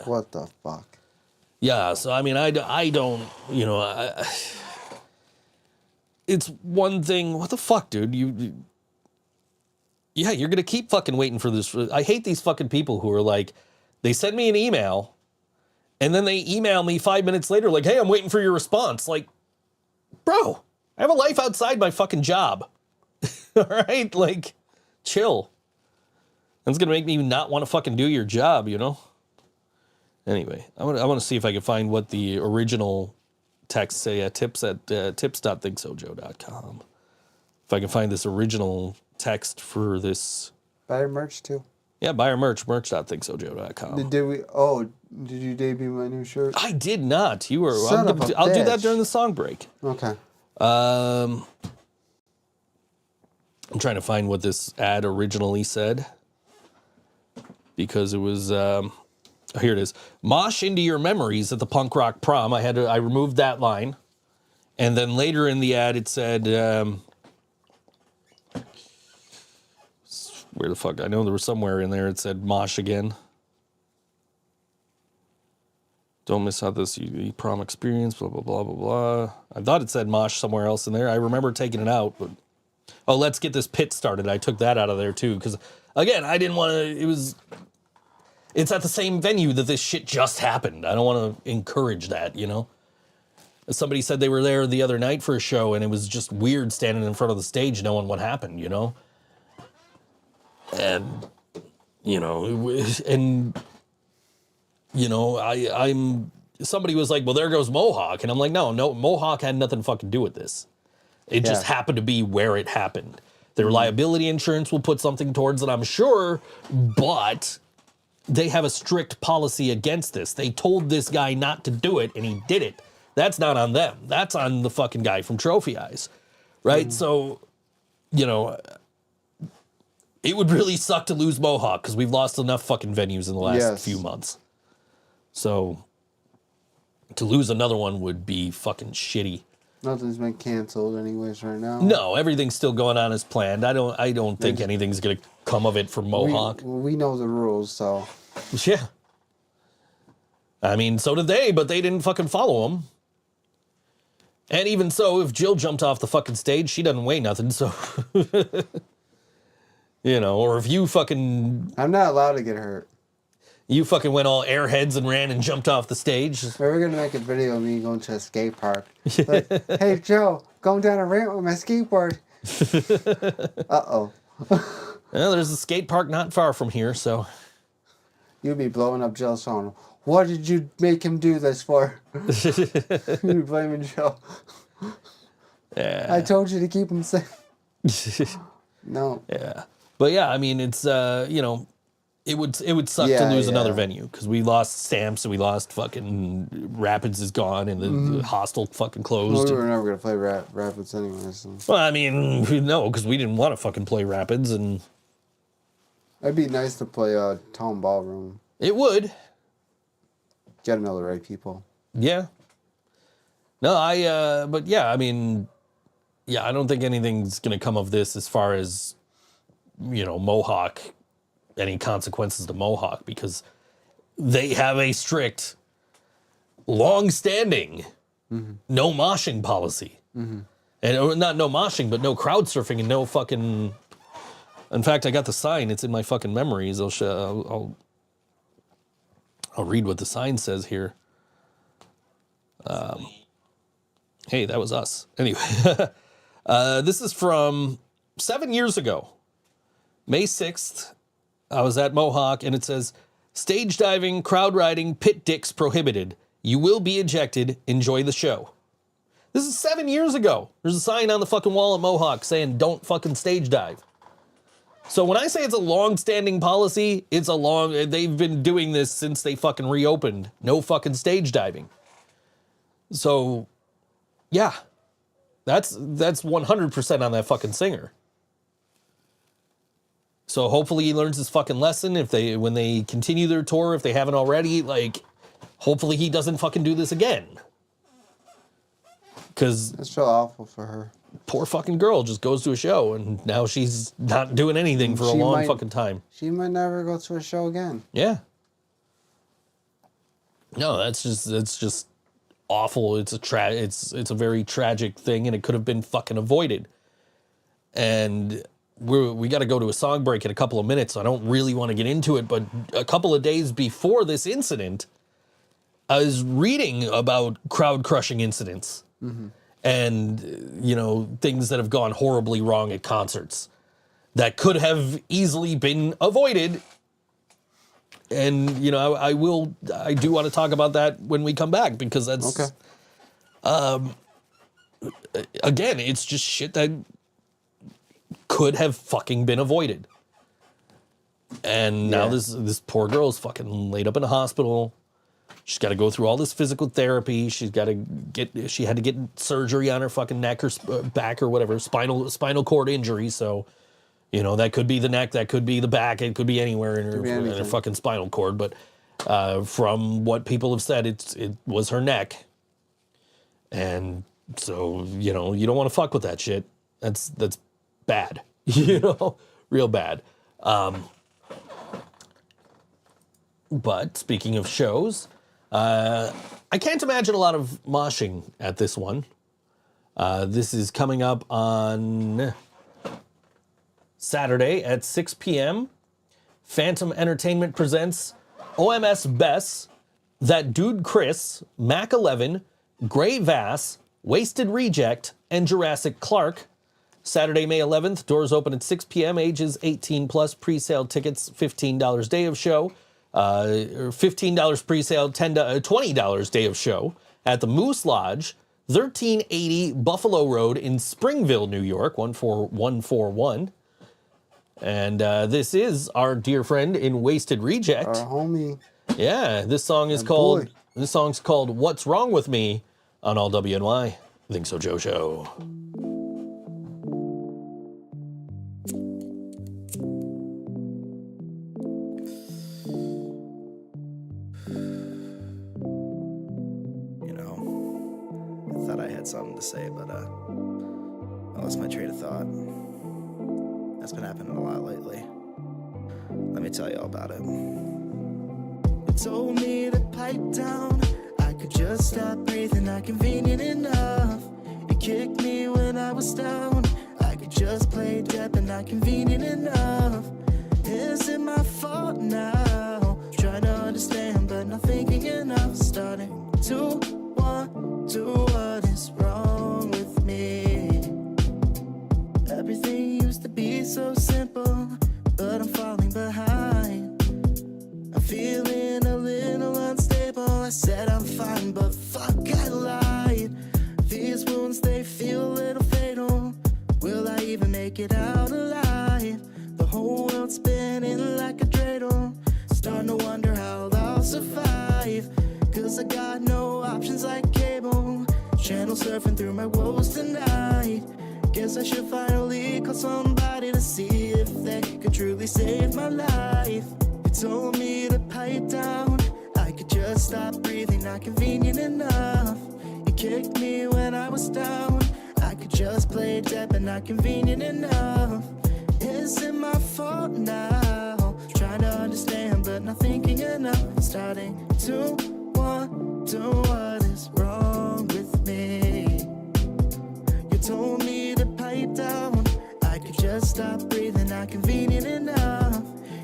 what the fuck? Yeah. So I mean, I don't. It's one thing. What the fuck, dude? Yeah, you're going to keep fucking waiting for this. I hate these fucking people who are like, they send me an email, and then they email me 5 minutes later like, hey, I'm waiting for your response. Like, bro, I have a life outside my fucking job. All right? Like, chill. That's going to make me not want to fucking do your job, Anyway, I want to see if I can find what the original text say at tips.thinksojoe.com. If I can find this original text for this. Buy our merch too. Yeah, buy our merch.thinksojoe.com. Did you debut my new shirt? I did not. You were. I'll do that during the song break. Okay. I'm trying to find what this ad originally said. because it was, here it is. Mosh into your memories at the punk rock prom. I removed that line. And then later in the ad, it said, where the fuck? I know there was somewhere in there it said mosh again. Don't miss out this prom experience, blah, blah, blah, blah, blah. I thought it said mosh somewhere else in there. I remember taking it out, but... Oh, let's get this pit started. I took that out of there, too, because, again, I didn't want to... It's at the same venue that this shit just happened. I don't want to encourage that, you know? Somebody said they were there the other night for a show, and it was just weird standing in front of the stage knowing what happened, you know? And, you know, I'm somebody was like, well, there goes Mohawk. And I'm like, no, Mohawk had nothing to fucking do with this. It just happened to be where it happened. Their liability insurance will put something towards it, I'm sure, but they have a strict policy against this. They told this guy not to do it, and he did it. That's not on them. That's on the fucking guy from Trophy Eyes, right? So, you know, it would really suck to lose Mohawk because we've lost enough fucking venues in the last few months. So to lose another one would be fucking shitty. Nothing's been canceled anyways right now. No, everything's still going on as planned. I don't think anything's gonna come of it for Mohawk. We know the rules, so yeah. I mean, so did they, but they didn't fucking follow them. And even so, if Jill jumped off the fucking stage, she doesn't weigh nothing, so you know, or if you fucking I'm not allowed to get hurt. You fucking went all airheads and ran and jumped off the stage. We're gonna make a video of me going to a skate park. Like, hey Joe, going down a ramp with my skateboard. Uh-oh. Well, there's a skate park not far from here, so. You'd be blowing up Joe's phone. What did you make him do this for? You'd be blaming Joe. Yeah. I told you to keep him safe. No. Yeah. But yeah, I mean, it's, you know, it would suck to lose another venue because we lost Stamps and we lost fucking Rapids is gone and the hostel fucking closed. Well, we were never going to play Rapids anyway. So. Well, I mean, no, because we didn't want to fucking play Rapids and... It'd be nice to play Town Ballroom. It would. Get to know the right people. Yeah. No, but yeah, I mean, yeah, I don't think anything's going to come of this as far as, you know, Mohawk, any consequences to Mohawk, because they have a strict, long-standing, no moshing policy. And not no moshing, but no crowd surfing and no fucking... In fact, I got the sign. It's in my fucking memories. I'll read what the sign says here. Hey, that was us. Anyway, this is from 7 years ago. May 6th, I was at Mohawk, and it says, stage diving, crowd riding, pit dicks prohibited. You will be ejected. Enjoy the show. This is 7 years ago. There's a sign on the fucking wall at Mohawk saying, don't fucking stage dive. So when I say it's a long-standing policy, they've been doing this since they fucking reopened. No fucking stage diving. So, yeah. That's 100% on that fucking singer. So hopefully he learns his fucking lesson when they continue their tour, if they haven't already, like, hopefully he doesn't fucking do this again. Because it's so awful for her. Poor fucking girl just goes to a show and now she's not doing anything for a long fucking time. She might never go to a show again. Yeah. No, it's just awful. It's a very tragic thing and it could have been fucking avoided. And we got to go to a song break in a couple of minutes. So I don't really want to get into it, but a couple of days before this incident, I was reading about crowd crushing incidents. And, you know, things that have gone horribly wrong at concerts that could have easily been avoided. And, you know, I do want to talk about that when we come back because that's, okay. Again, it's just shit that could have fucking been avoided. And now this poor girl is fucking laid up in a hospital. She's got to go through all this physical therapy. She had to get surgery on her fucking neck or back or whatever, spinal cord injury. So, You know, that could be the neck, that could be the back, it could be anywhere in be her anything. fucking spinal cord. But from what people have said, it was her neck. And so, you know, you don't want to fuck with that shit. That's bad, you know, real bad. But speaking of shows, I can't imagine a lot of moshing at this one. This is coming up on Saturday at 6 p.m. Phantom Entertainment presents OMS Bess, That Dude Chris, Mac 11, Gray Vass, Wasted Reject, and Jurassic Clark. Saturday, May 11th, doors open at 6 p.m., ages 18 plus, pre-sale tickets, $15 day of show, $15 pre-sale, $20 day of show at the Moose Lodge, 1380 Buffalo Road in Springville, New York, 14141. And this is our dear friend in Wasted Reject. Our homie. Yeah, this song is That called boy. this song's called What's Wrong With Me on All WNY. Think So Joe Show. You know, I thought I had something to say, but I lost my train of thought. That's been happening a lot lately. Let me tell you all about it. You told me to pipe down. I could just stop breathing, not convenient enough. You kicked me when I was down. I could just play dead, but not convenient enough. Is it my fault now? Trying to understand, but not thinking enough. Starting to wonder what is wrong with me. Everything used to be so simple, but I'm falling behind. I'm feeling a little unstable. I said I'm fine, but fuck, I lied. These wounds, they feel a little fatal. Will I even make it out alive? The whole world's spinning like a dreidel. Starting to wonder how I'll survive. Cause I got no options like cable. Channel surfing through my woes tonight. Guess I should finally call somebody to see if they could truly save my life. You told me to pipe down. I could just stop breathing, not convenient enough. You kicked me when I was down. I could just play dead, but not convenient enough. Is it my fault now? Trying to understand, but not thinking enough. Starting to wonder what is wrong with me. You told me to pipe down. I could just stop breathing, not convenient enough.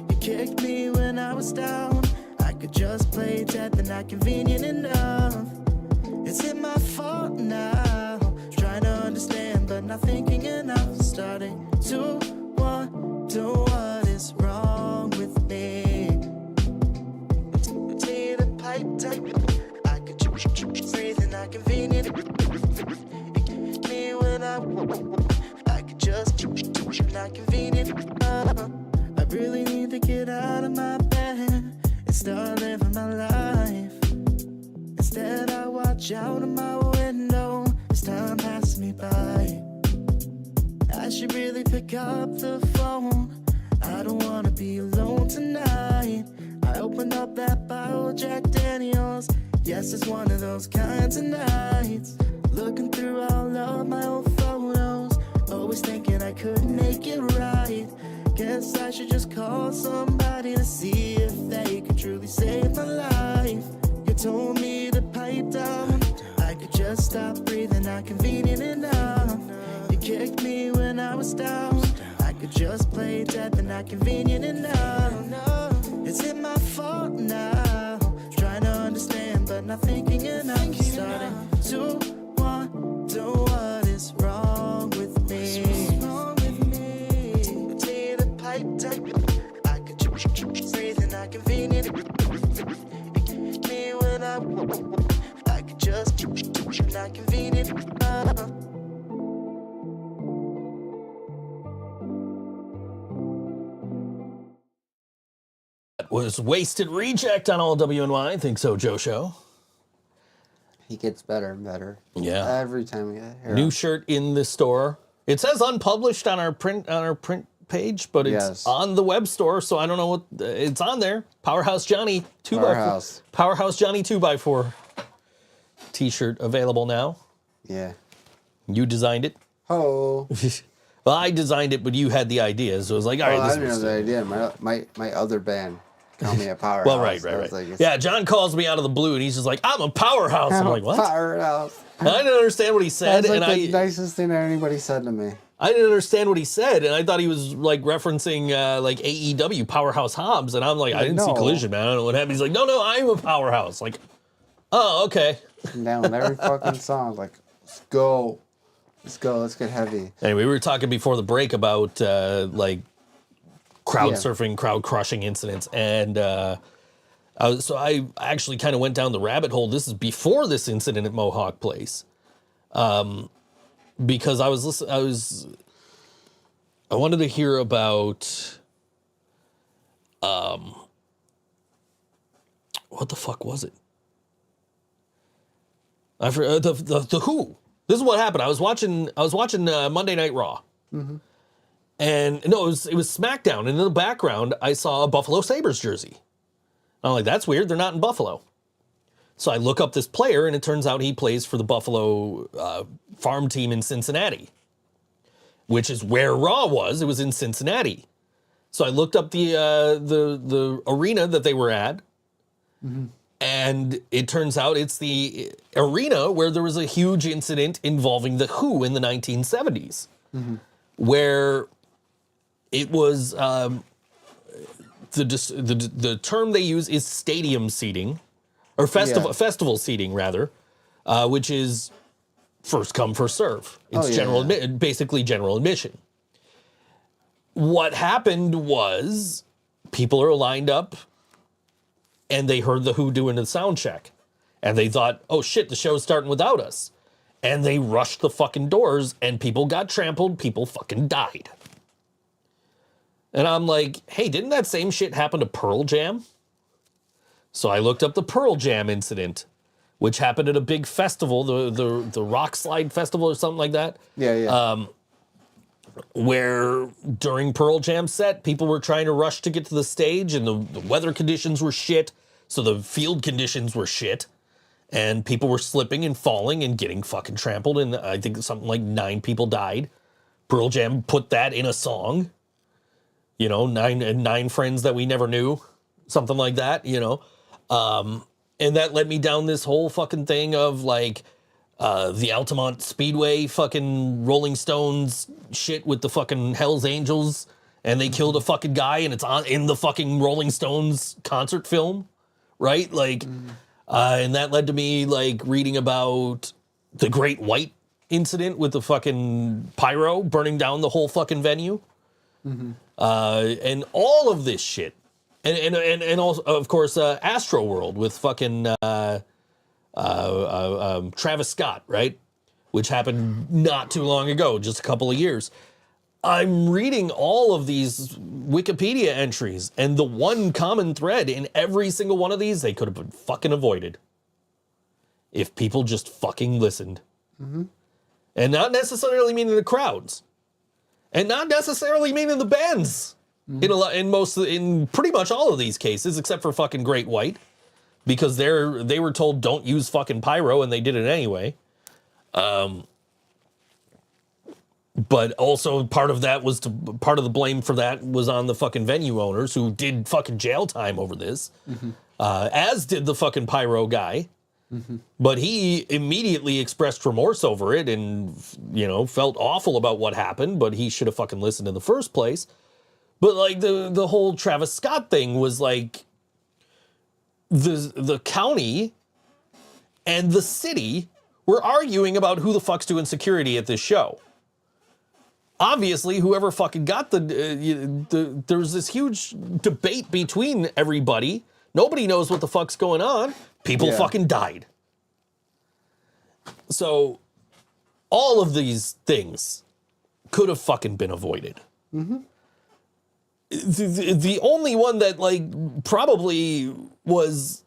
You kicked me when I was down. I could just play dead, but not convenient enough. Is it my fault now? Trying to understand, but not thinking enough. Starting to wonder what is wrong with me. Need a pipe down. I could just breathe and not convenient. Me when I could just not convenient. I really need to get out of my bed and start living my life. Instead I watch out of my window as time passes me by. I should really pick up the phone. I don't wanna be alone tonight. I opened up that bottle of Jack Daniels. Yes, it's one of those kinds of nights. Looking through all of my old photos, always thinking I couldn't make it right. Guess I should just call somebody to see if they could truly save my life. You told me to pipe down. I could just stop breathing, not convenient enough. You kicked me when I was down. I could just play dead, but not convenient enough. Is it my fault now? Trying to understand, but not thinking enough. Starting to wonder what is wrong with me. Need a pipe down. I could just breathe and not convenient. Me when I could just not convenient. That was Wasted Reject on All WNY. Think So Joe Show. He gets better and better. Yeah. Every time we get here. New shirt in the store. It says unpublished on our print page, but it's on the web store, so I don't know what it's on there. Powerhouse Johnny 2x4. Powerhouse Johnny 2x4 t-shirt available now. Yeah. You designed it? Oh. Well, I designed it, but you had the idea, so it was like, all right, I didn't have the idea. My other band called me a powerhouse. Well, right. Like, yeah, John calls me out of the blue, and he's just like, I'm a powerhouse. I'm like, what? Powerhouse. I didn't understand what he said. That's like and the nicest thing that anybody said to me. I didn't understand what he said, and I thought he was like referencing like AEW Powerhouse Hobbs, and I'm like, I didn't see Collision, man. I don't know what happened. He's like, no, I'm a powerhouse. Like, oh, okay. I'm down with every fucking song. Like, let's go. Let's get heavy. Anyway, we were talking before the break about like crowd surfing, crowd crushing incidents, and so I actually kind of went down the rabbit hole. This is before this incident at Mohawk Place, because I wanted to hear about what the fuck was it? I forgot the Who. This is what happened. I was watching Monday Night Raw, and no, it was SmackDown. And in the background, I saw a Buffalo Sabres jersey. I'm like, that's weird. They're not in Buffalo. So I look up this player, and it turns out he plays for the Buffalo farm team in Cincinnati, which is where Raw was. It was in Cincinnati. So I looked up the arena that they were at. And it turns out it's the arena where there was a huge incident involving the Who in the 1970s, where it was the term they use is stadium seating, or festival seating rather, which is first come first serve. It's basically general admission. What happened was people are lined up. And they heard the Who doing the sound check. And they thought, oh shit, the show's starting without us. And they rushed the fucking doors and people got trampled, people fucking died. And I'm like, hey, didn't that same shit happen to Pearl Jam? So I looked up the Pearl Jam incident, which happened at a big festival, the Rock Slide Festival or something like that. Where during Pearl Jam set, people were trying to rush to get to the stage and the weather conditions were shit. So the field conditions were shit and people were slipping and falling and getting fucking trampled. And I think something like 9 people died. Pearl Jam put that in a song, nine friends that we never knew, something like that, and that led me down this whole fucking thing of like, the Altamont Speedway fucking Rolling Stones shit with the fucking Hells Angels, and they killed a fucking guy, and it's in the fucking Rolling Stones concert film, right? Like, and that led to me like reading about the Great White incident with the fucking pyro burning down the whole fucking venue, and all of this shit, and also of course Astro World with fucking. Travis Scott, right? Which happened not too long ago, just a couple of years. I'm reading all of these Wikipedia entries, and the one common thread in every single one of these, they could have been fucking avoided. If people just fucking listened. And not necessarily meaning the crowds. And not necessarily meaning the bands. In pretty much all of these cases, except for fucking Great White. Because they were told don't use fucking pyro and they did it anyway. But also part of the blame for that was on the fucking venue owners who did fucking jail time over this. As did the fucking pyro guy. But he immediately expressed remorse over it and, felt awful about what happened, but he should have fucking listened in the first place. But like the whole Travis Scott thing was like, the county and the city were arguing about who the fuck's doing security at this show. Obviously, whoever fucking got there's this huge debate between everybody. Nobody knows what the fuck's going on. People fucking died. So all of these things could have fucking been avoided. The only one that like probably was,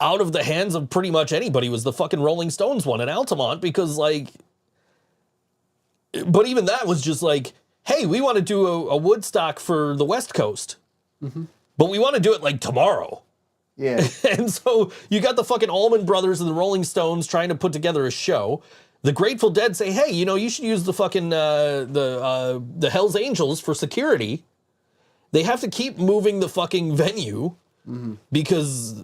out of the hands of pretty much anybody was the fucking Rolling Stones one at Altamont, because like But even that was just like, hey, we want to do a Woodstock for the West Coast. But we want to do it like tomorrow. Yeah. And so you got the fucking Allman Brothers and the Rolling Stones trying to put together a show. The Grateful Dead say, hey, you know, you should use the fucking the Hells Angels for security. They have to keep moving the fucking venue because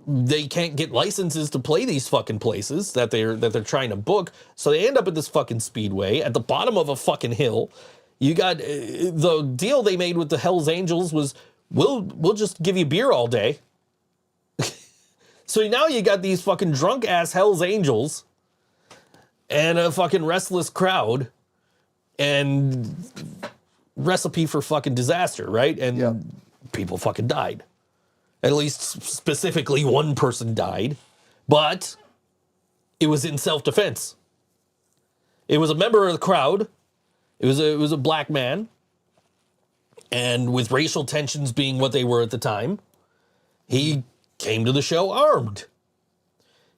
they can't get licenses to play these fucking places that they're trying to book. So they end up at this fucking speedway at the bottom of a fucking hill. You got the deal they made with the Hells Angels was we'll just give you beer all day. So now you got these fucking drunk ass Hells Angels and a fucking restless crowd and recipe for fucking disaster, right? And people fucking died. At least specifically one person died, but it was in self-defense. It was a member of the crowd. It was a black man. And with racial tensions being what they were at the time, he came to the show armed.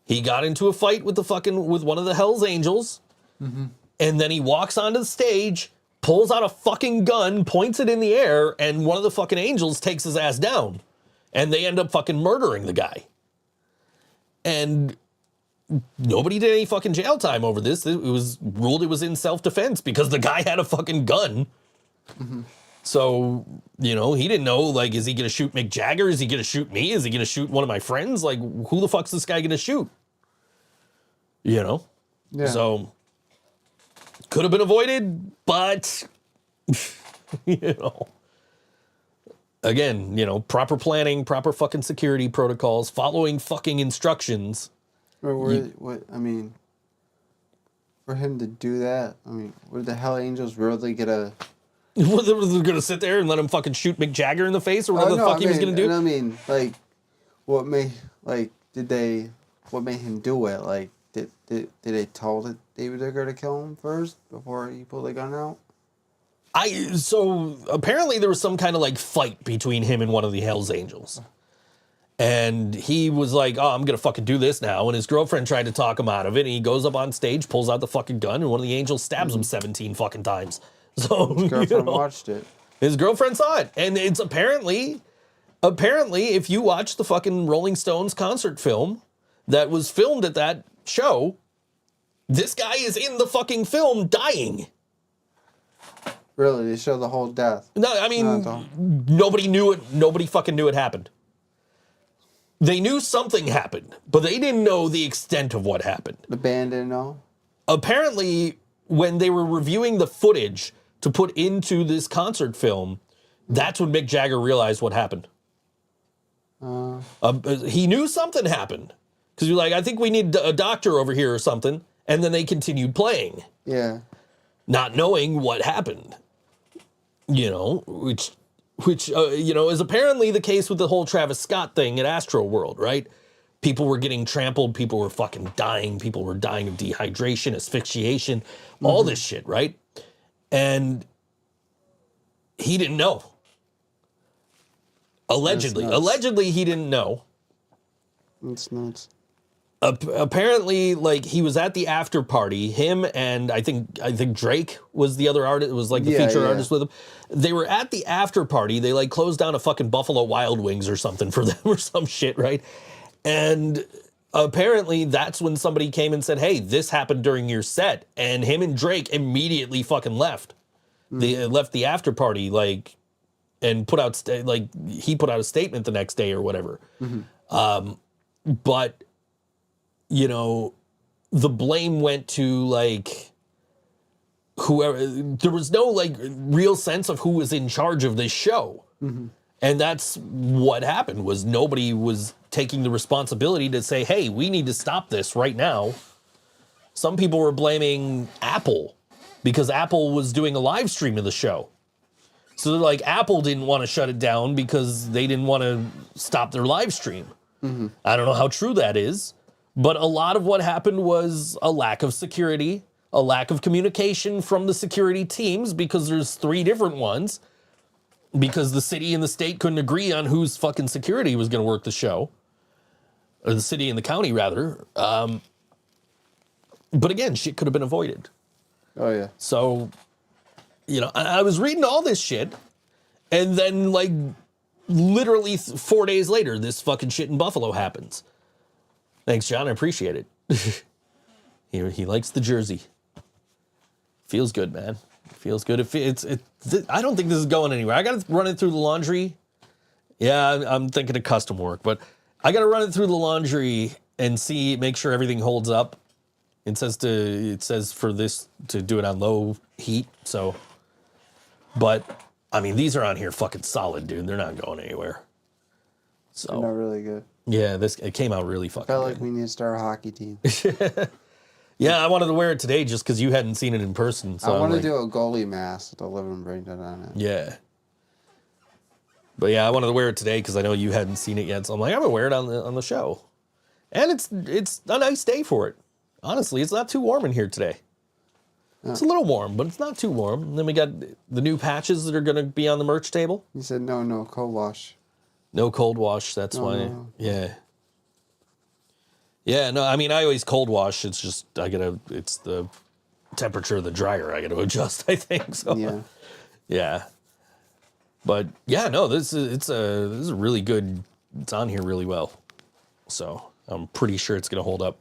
He got into a fight with one of the Hells Angels. And then he walks onto the stage, pulls out a fucking gun, points it in the air, and one of the fucking angels takes his ass down. And they end up fucking murdering the guy. And nobody did any fucking jail time over this. It was ruled it was in self-defense because the guy had a fucking gun. So, you know, he didn't know, like, is he going to shoot Mick Jagger? Is he going to shoot me? Is he going to shoot one of my friends? Like, who the fuck's this guy going to shoot? You know? Yeah. So, could have been avoided, but, you know. Again, you know, proper planning, proper fucking security protocols, following fucking instructions. What I mean, for him to do that, I mean, would the Hell Angels really get a... Were they going to sit there and let him fucking shoot Mick Jagger in the face or whatever the fuck he was going to do? And I mean, like, what made him do it? Like, did they tell that they were going to kill him first before he pulled the gun out? So apparently there was some kind of like fight between him and one of the Hells Angels. And he was like, oh, I'm going to fucking do this now. And his girlfriend tried to talk him out of it. And he goes up on stage, pulls out the fucking gun, and one of the angels stabs him 17 fucking times. So His girlfriend watched it. His girlfriend saw it. And it's apparently, if you watch the fucking Rolling Stones concert film that was filmed at that show, this guy is in the fucking film dying. Really? They show the whole death? No, I mean, nobody knew it. Nobody fucking knew it happened. They knew something happened, but they didn't know the extent of what happened. The band didn't know? Apparently, when they were reviewing the footage to put into this concert film, that's when Mick Jagger realized what happened. He knew something happened. Because you're like, I think we need a doctor over here or something. And then they continued playing. Yeah. Not knowing what happened. You know, which you know, is apparently the case with the whole Travis Scott thing at Astroworld, right? People were getting trampled. People were fucking dying. People were dying of dehydration, asphyxiation, all this shit, right? And he didn't know. Allegedly, he didn't know. That's nuts. Apparently, like, he was at the after party. Him and I think Drake was the other artist. It was like the featured artist with him. They were at the after party. They like closed down a fucking Buffalo Wild Wings or something for them or some shit, right? And apparently that's when somebody came and said, hey, this happened during your set. And him and Drake immediately fucking left. They left the after party, like, and put out, he put out a statement the next day or whatever. But, you know, the blame went to, like, whoever. There was no, like, real sense of who was in charge of this show. And that's what happened, was nobody was taking the responsibility to say, hey, we need to stop this right now. Some people were blaming Apple because Apple was doing a live stream of the show. So they're like, Apple didn't want to shut it down because they didn't want to stop their live stream. I don't know how true that is, but a lot of what happened was a lack of security, a lack of communication from the security teams, because there's 3 different ones, because the city and the state couldn't agree on whose fucking security was going to work the show, or the city and the county rather. But again, shit could have been avoided. Oh yeah. So, you know, I was reading all this shit, and then like literally 4 days later, this fucking shit in Buffalo happens. Thanks, John. I appreciate it. he likes the jersey. Feels good, man. Feels good. I don't think this is going anywhere. I got to run it through the laundry. Yeah, I'm thinking of custom work, but I got to run it through the laundry and make sure everything holds up. It says for this to do it on low heat. So, but I mean, these are on here fucking solid, dude. They're not going anywhere. So They're not really good. yeah, it came out really fucking Felt good. like we need to start a hockey team. Yeah, I wanted to wear it today just because you hadn't seen it in person. So I want to like, do a goalie mask with a living braindead on it. yeah. But yeah, I wanted to wear it today because I know you hadn't seen it yet. So I'm like, I'm gonna wear it on the show, and it's a nice day for it. Honestly, it's not too warm in here today. It's a little warm, but it's not too warm. And then we got the new patches that are gonna be on the merch table. You said no cold wash. No cold wash. That's why. No. Yeah. Yeah. No, I mean, I always cold wash. It's just it's the temperature of the dryer I gotta adjust. I think so. Yeah. Yeah. But yeah, no, this is a really good. It's on here really well, so I'm pretty sure it's gonna hold up.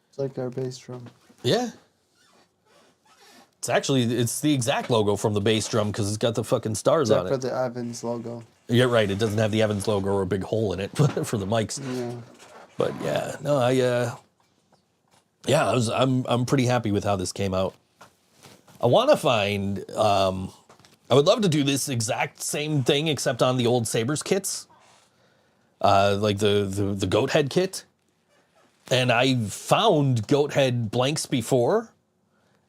It's like our bass drum. Yeah. It's the exact logo from the bass drum because it's got the fucking stars Except on for it. the Evans logo. You're right. It doesn't have the Evans logo or a big hole in it for the mics. Yeah. But yeah, no, I'm pretty happy with how this came out. I want to find. I would love to do this exact same thing except on the old Sabres kits, like the goat head kit. And I found goat head blanks before,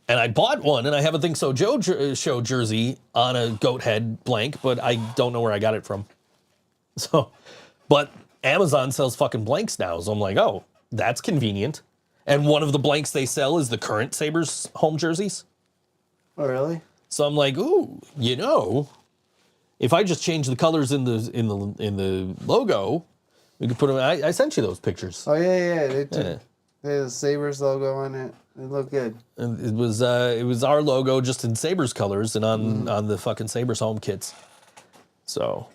and I bought one, and I have a ThinkSoJoE show jersey on a goat head blank, but I don't know where I got it from. So, but Amazon sells fucking blanks now, so I'm like, oh, that's convenient. And one of the blanks they sell is the current Sabres home jerseys. Oh really? So I'm like, ooh, you know, if I just change the colors in the logo, we could put them. I sent you those pictures. Oh yeah. They Yeah. had a Sabres logo on it. It looked good. And it was our logo just in Sabres colors and on the fucking Sabres home kits. So,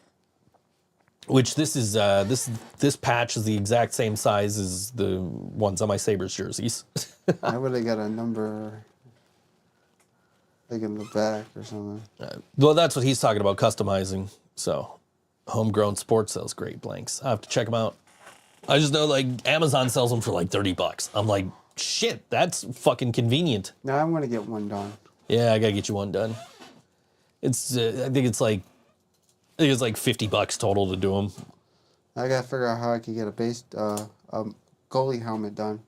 which this is this patch is the exact same size as the ones on my Sabres jerseys. I would have got a number, like in the back or something. Well, that's what he's talking about, customizing. So, homegrown sports sells great blanks. I have to check them out. I just know like Amazon sells them for like $30. I'm like, shit, that's fucking convenient. Now I'm gonna get one done. Yeah, I gotta get you one done. It's I think it's like $50 total to do them. I gotta figure out how I can get a goalie helmet done.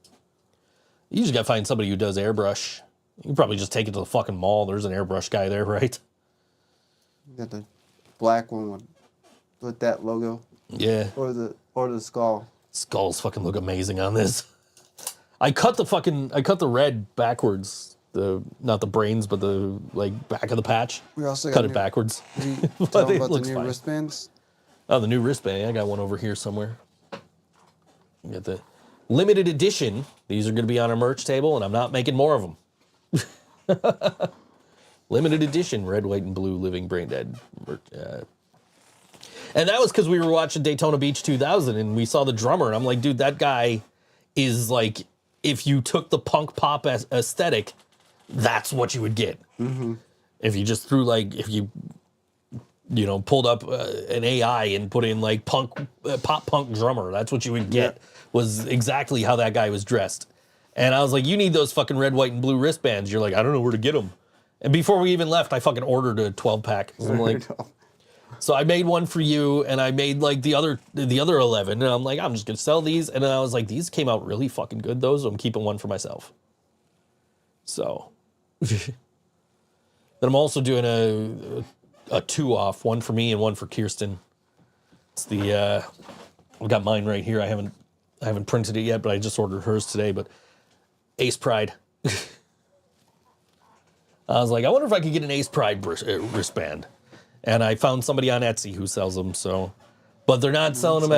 You just gotta find somebody who does airbrush. You can probably just take it to the fucking mall. There's an airbrush guy there, right? Got the black one with that logo, Yeah. or the skull. Skulls fucking look amazing on this. I cut the red backwards. Not the brains, but the like back of the patch. We also Cut got it backwards. Tell But them it about the looks new fine. wristbands. Oh, the new wristband. I got one over here somewhere. You got the limited edition. These are going to be on our merch table, and I'm not making more of them. Limited edition, red, white, and blue, living brain dead. And that was because we were watching Daytona Beach 2000, and we saw the drummer, and I'm like, dude, that guy is like, if you took the punk pop aesthetic, that's what you would get. Mm-hmm. If you just threw like, if you pulled up an AI and put in like pop punk drummer, that's what you would get. Yeah. Was exactly how that guy was dressed. And I was like, you need those fucking red, white, and blue wristbands. You're like, I don't know where to get them. And before we even left, I fucking ordered a 12-pack. I'm like, so I made one for you, and I made like the other 11, and I'm like, I'm just gonna sell these. And then I was like, these came out really fucking good, though, so I'm keeping one for myself. So then I'm also doing a 2-off, one for me and one for Kirsten. It's the I've got mine right here. I haven't printed it yet, but I just ordered hers today. But Ace Pride. I was like, I wonder if I could get an Ace Pride wristband. And I found somebody on Etsy who sells them. So, but they're not selling them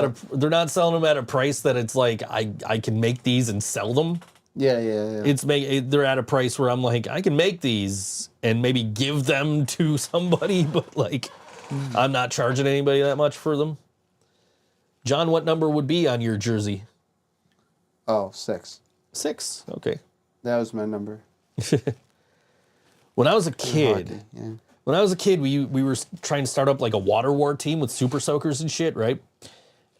at a price that it's like I can make these and sell them. Yeah. They're at a price where I'm like, I can make these and maybe give them to somebody, but like, I'm not charging anybody that much for them. John, what number would be on your jersey? Oh, 6. 6. Okay. That was my number. When I was a kid, Hockey, yeah. we were trying to start up like a water war team with super soakers and shit, right?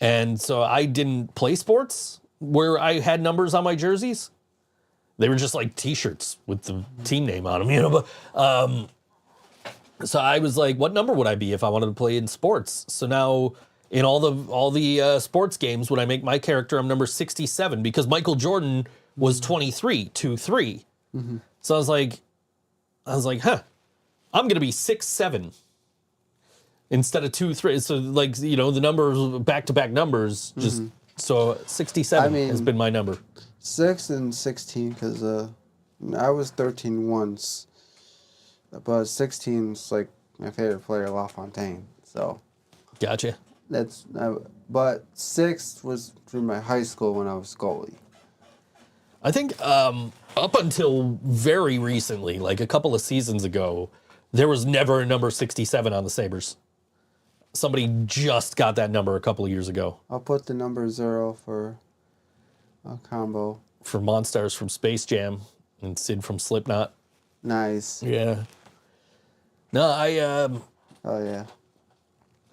And so I didn't play sports where I had numbers on my jerseys. They were just like T-shirts with the team name on them, you know. But so I was like, what number would I be if I wanted to play in sports? So now in all the sports games, when I make my character, I'm number 67 because Michael Jordan was 23, 2-3. Mm-hmm. So I was like, huh, I'm gonna be 6'7" instead of 2-3. So like, you know, the numbers, back-to-back numbers, just so 67 has been my number. 6 and 16 because I was 13 once, but 16 is like my favorite player, LaFontaine. So Gotcha. But 6 was through my high school when I was goalie. I think up until very recently, like a couple of seasons ago, there was never a number 67 on the Sabres. Somebody just got that number a couple of years ago. I'll put the number 0 for a combo. For Monstars from Space Jam and Sid from Slipknot. Nice. Yeah. No, Oh yeah.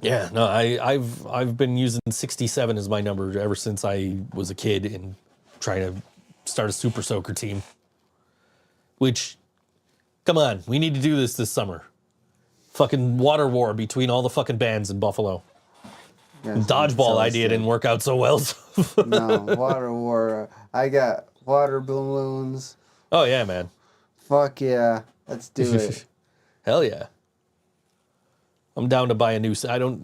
Yeah, no, I've been using 67 as my number ever since I was a kid and trying to start a Super Soaker team. Which, come on, we need to do this summer. Fucking water war between all the fucking bands in Buffalo. Yes, Dodgeball idea didn't work out so well. No, water war. I got water balloons. Oh yeah, man. Fuck yeah, let's do it. Hell yeah. I'm down to buy a new.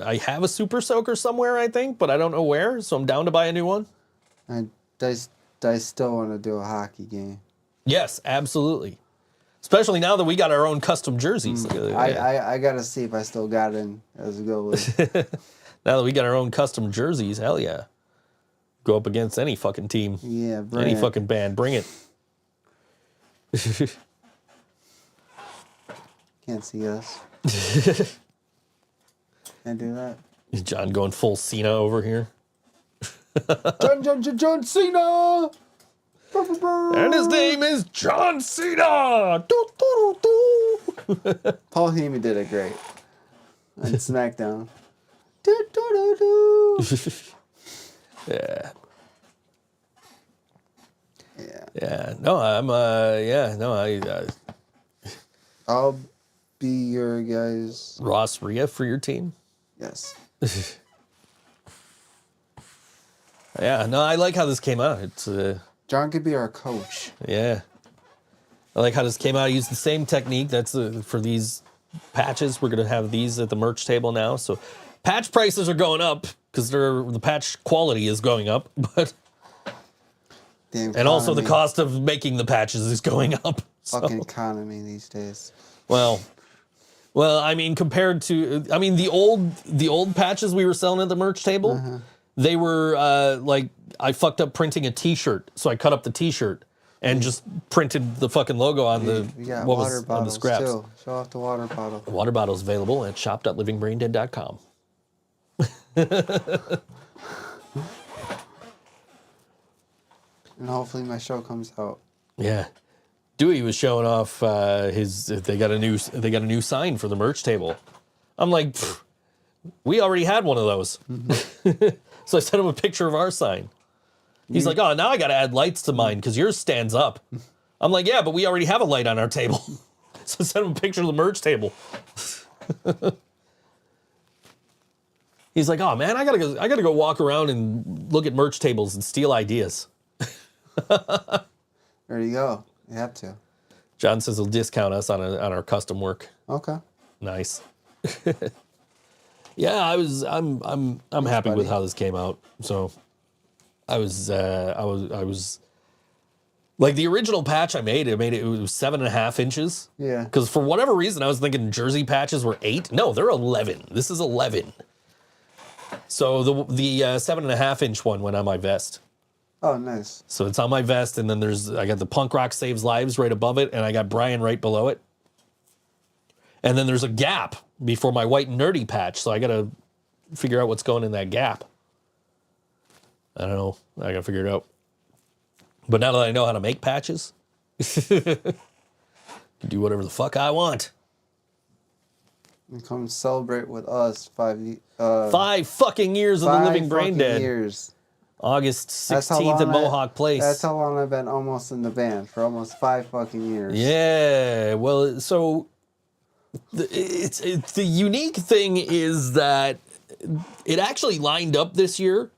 I have a Super Soaker somewhere, I think, but I don't know where. So I'm down to buy a new one. I still want to do a hockey game. Yes, absolutely. Especially now that we got our own custom jerseys. I gotta see if I still got in as a goalie. Now that we got our own custom jerseys, hell yeah. Go up against any fucking team. Yeah, bring any it. fucking band, bring it. Can't see us. Can't do that. John going full Cena over here. John Cena! And his name is John Cena! Paul Heyman did it great. On SmackDown. Yeah. Yeah. Yeah. No, I'll be your guys. Ross Rhea for your team? Yes. Yeah, no, I like how this came out. It's John could be our coach. yeah. I like how this came out. I used the same technique. That's for these patches. We're gonna have these at the merch table now. So patch prices are going up because the patch quality is going up, but and also the cost of making the patches is going up. Fucking economy these days. Well, I mean, compared to, the old patches we were selling at the merch table, they were like, I fucked up printing a T-shirt, so I cut up the T-shirt and just printed the fucking logo on We got what water was on the bottles scraps. too. Show off the water bottle. The water bottle's available at shop.livingbraindead.com. And hopefully my show comes out. Yeah. Dewey was showing off they got a new sign for the merch table. I'm like, we already had one of those. So I sent him a picture of our sign. He's like, oh, now I got to add lights to mine because yours stands up. I'm like, yeah, but we already have a light on our table. So I sent him a picture of the merch table. He's like, oh man, I gotta go walk around and look at merch tables and steal ideas. There you go. You have to. John says he'll discount us on our custom work. Okay. Nice. Yeah, I'm happy with how this came out. So I was like the original patch I made it was 7.5 inches. Yeah. Because for whatever reason I was thinking jersey patches were 8. No, they're 11. This is 11. So the 7.5 inch one went on my vest. Oh, nice. So it's on my vest, and then I got the Punk Rock Saves Lives right above it, and I got Brian right below it. And then there's a gap before my white nerdy patch, so I got to figure out what's going in that gap. I don't know. I got to figure it out. But now that I know how to make patches, I can do whatever the fuck I want. And come celebrate with us 5 fucking years of the living brain dead. years. August That's how 16th long at Mohawk Place. That's how long I've been almost in the band, for almost 5 fucking years. Yeah, well, so the unique thing is that it actually lined up this year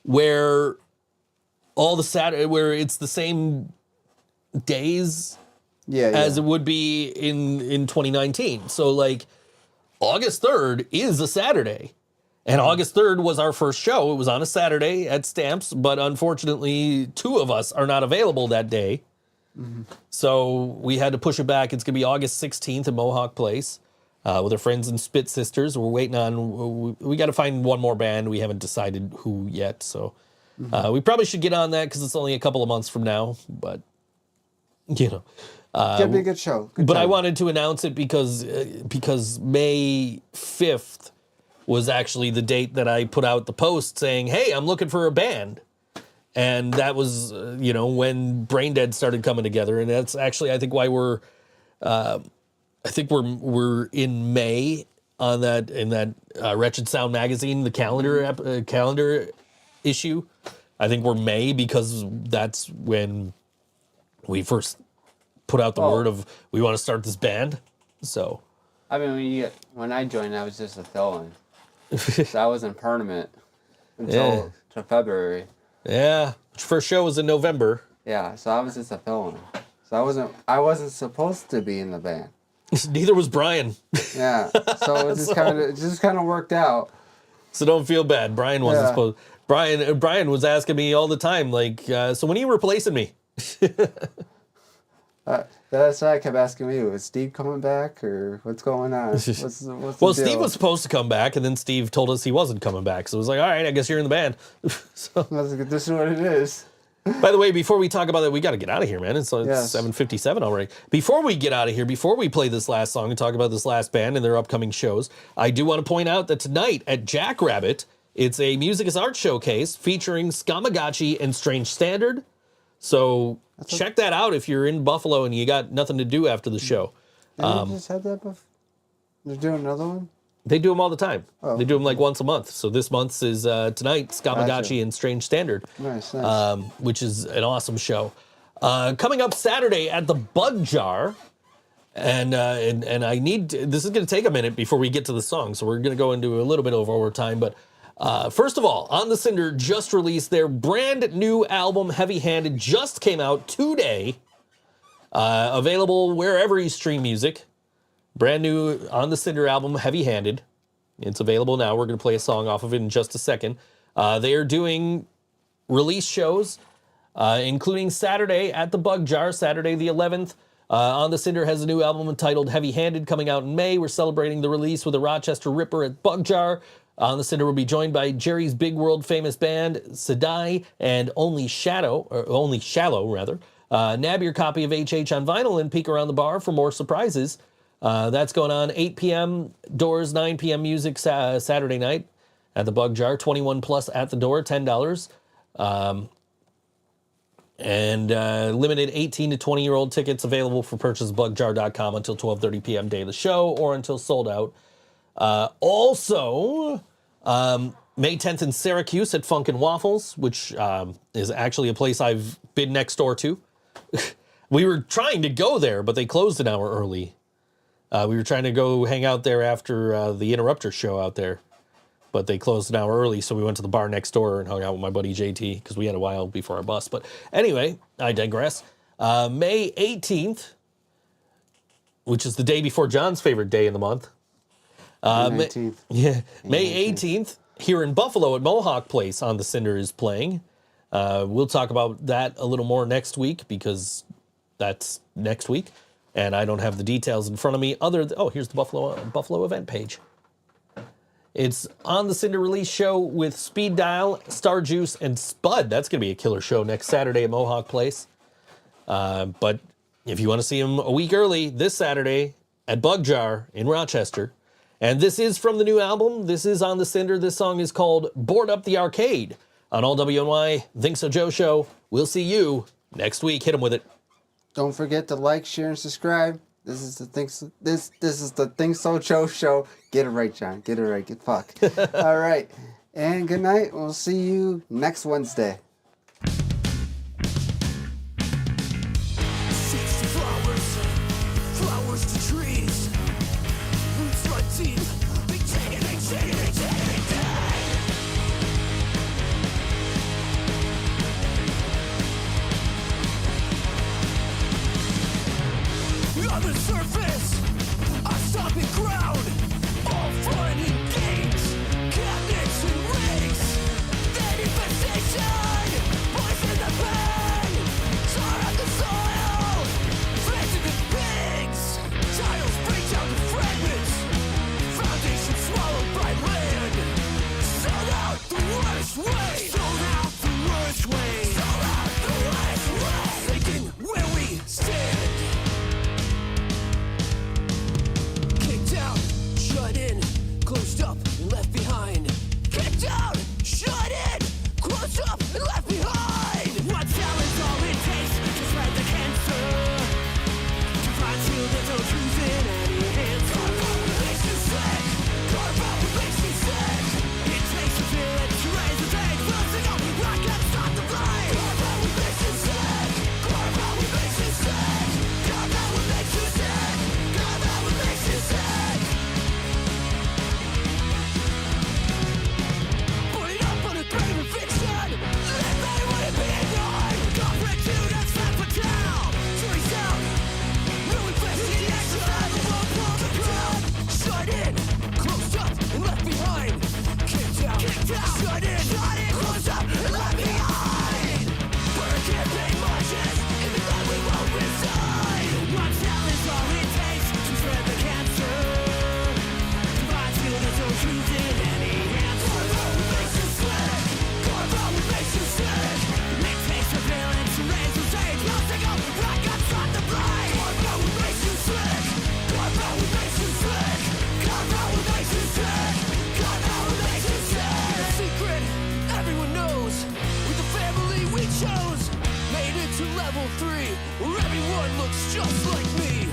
where where it's the same days as it would be in 2019. So like August 3rd is a Saturday. And August 3rd was our first show. It was on a Saturday at Stamps, but unfortunately 2 of us are not available that day. Mm-hmm. So we had to push it back. It's going to be August 16th at Mohawk Place with our friends and Spit Sisters. We're waiting on, we got to find one more band. We haven't decided who yet. So we probably should get on that because it's only a couple of months from now. But, you know. It's going to be a good show. Good but time. I wanted to announce it because May 5th was actually the date that I put out the post saying, hey, I'm looking for a band. And that was, when Brain Dead started coming together. And that's actually, I think, why we're in May on that, in that Wretched Sound magazine, the calendar issue. I think we're May because that's when we first put out the word of we want to start this band. So, I mean, when I joined, I was just a fill-in. So I wasn't permanent until February. Yeah, first show was in November. Yeah, so I was just a fill-in. So I wasn't supposed to be in the band. Neither was Brian. Yeah, so it just kind of worked out. So don't feel bad. Brian wasn't supposed. Brian was asking me all the time, like, so when are you replacing me? That's why I kept asking me, was Steve coming back or what's going on? What's the Well, deal? Steve was supposed to come back, and then Steve told us he wasn't coming back. So it was like, all right, I guess you're in the band. So, this is what it is. by the way, before we talk about that, we got to get out of here, man. It's 7:57 already. Before we get out of here, before we play this last song and talk about this last band and their upcoming shows, I do want to point out that tonight at Jackrabbit, it's a Music is Art showcase featuring Skamagachi and Strange Standard. So check that out if you're in Buffalo and you got nothing to do after the show. Didn't you just had that before? They're doing another one? They do them all the time. Oh. They do them like once a month. So this month's is tonight, Skamagachi and Strange Standard. Nice. Which is an awesome show. Coming up Saturday at the Bug Jar. And I need this is going to take a minute before we get to the song. So we're going to go into a little bit of overtime. But first of all, On The Cinder just released their brand new album, Heavy Handed, just came out today. Available wherever you stream music. Brand new On The Cinder album, Heavy Handed. It's available now. We're going to play a song off of it in just a second. They are doing release shows, including Saturday at the Bug Jar, Saturday the 11th. On The Cinder has a new album entitled Heavy Handed coming out in May. We're celebrating the release with a Rochester Ripper at Bug Jar. On The Cinder will be joined by Jerry's big world famous band, Sedai, and Only Shallow. Nab your copy of HH on vinyl and peek around the bar for more surprises. That's going on 8 p.m. doors, 9 p.m. music Saturday night at the Bug Jar. 21 plus at the door, $10. And limited 18 to 20-year-old tickets available for purchase at bugjar.com until 12:30 p.m. day of the show or until sold out. Also, May 10th in Syracuse at Funkin' Waffles, which is actually a place I've been next door to. We were trying to go there, but they closed an hour early. We were trying to go hang out there after the Interrupter show out there, but they closed an hour early, so we went to the bar next door and hung out with my buddy JT because we had a while before our bus. But anyway, I digress. May 18th, which is the day before John's favorite day in the month. May 18th. May 18th, here in Buffalo at Mohawk Place, On The Cinder is playing. We'll talk about that a little more next week because that's next week. And I don't have the details in front of me here's the Buffalo event page. It's On The Cinder release show with Speed Dial, Star Juice, and Spud. That's going to be a killer show next Saturday at Mohawk Place. But if you want to see them a week early, this Saturday at Bug Jar in Rochester. And this is from the new album. This is On The Cinder. This song is called Board Up the Arcade on All WNY ThinkSoJoE show. We'll see you next week. Hit them with it. Don't forget to like, share, and subscribe. This is the ThinkSoJoE show. Get it right, John. Get it right. Get fuck. All right. And good night. We'll see you next Wednesday. Seeds to flowers to trees. Roots run deep. They take it. On the surface, a stomping ground. All fun and games, cabinets and rigs. Then infestation, poison the pen. Tar up the soil, planted the pigs. Tiles break down to fragments. Foundation swallowed by land. Sold out the worst way. Sold out the worst way. Sold out the worst way. Thinking where we stand. Kicked out, shut in, closed up and left behind. Kicked out, shut in, closed up and left behind. One talent's all it takes to spread the cancer. To find till there's no truth in any answer. Carve out what makes you sick. Carve out what makes you sick. It takes a village to raise a day. Once ago, rock and stop the blame. Carve out what makes you sick. Carve out what makes you sick. Carve out what makes you sick. Carve out what makes you sick. Put it up on a grave of fiction. Let they want it be ignored. Corporate Judas left for town. Jury's out. No investigation. The world pulled the crowd. Shut in, closed up and left behind. Kicked out, shut in, closed up and left behind. We're a campaign marches in the ground we won't reside. One cell is all it takes to spread the cancer. Divide till there's no truth in any answer. Carve out what makes you sick. Carve out what makes you sick. It takes a village to raise the stage. Once ago, rock up, start the blade. Carve out what makes you sick. Carve out what makes you sick. Carve out what makes you sick. Carve out what makes you sick. The secret everyone knows. With the family we chose. Made it to level 3, where everyone looks just like me.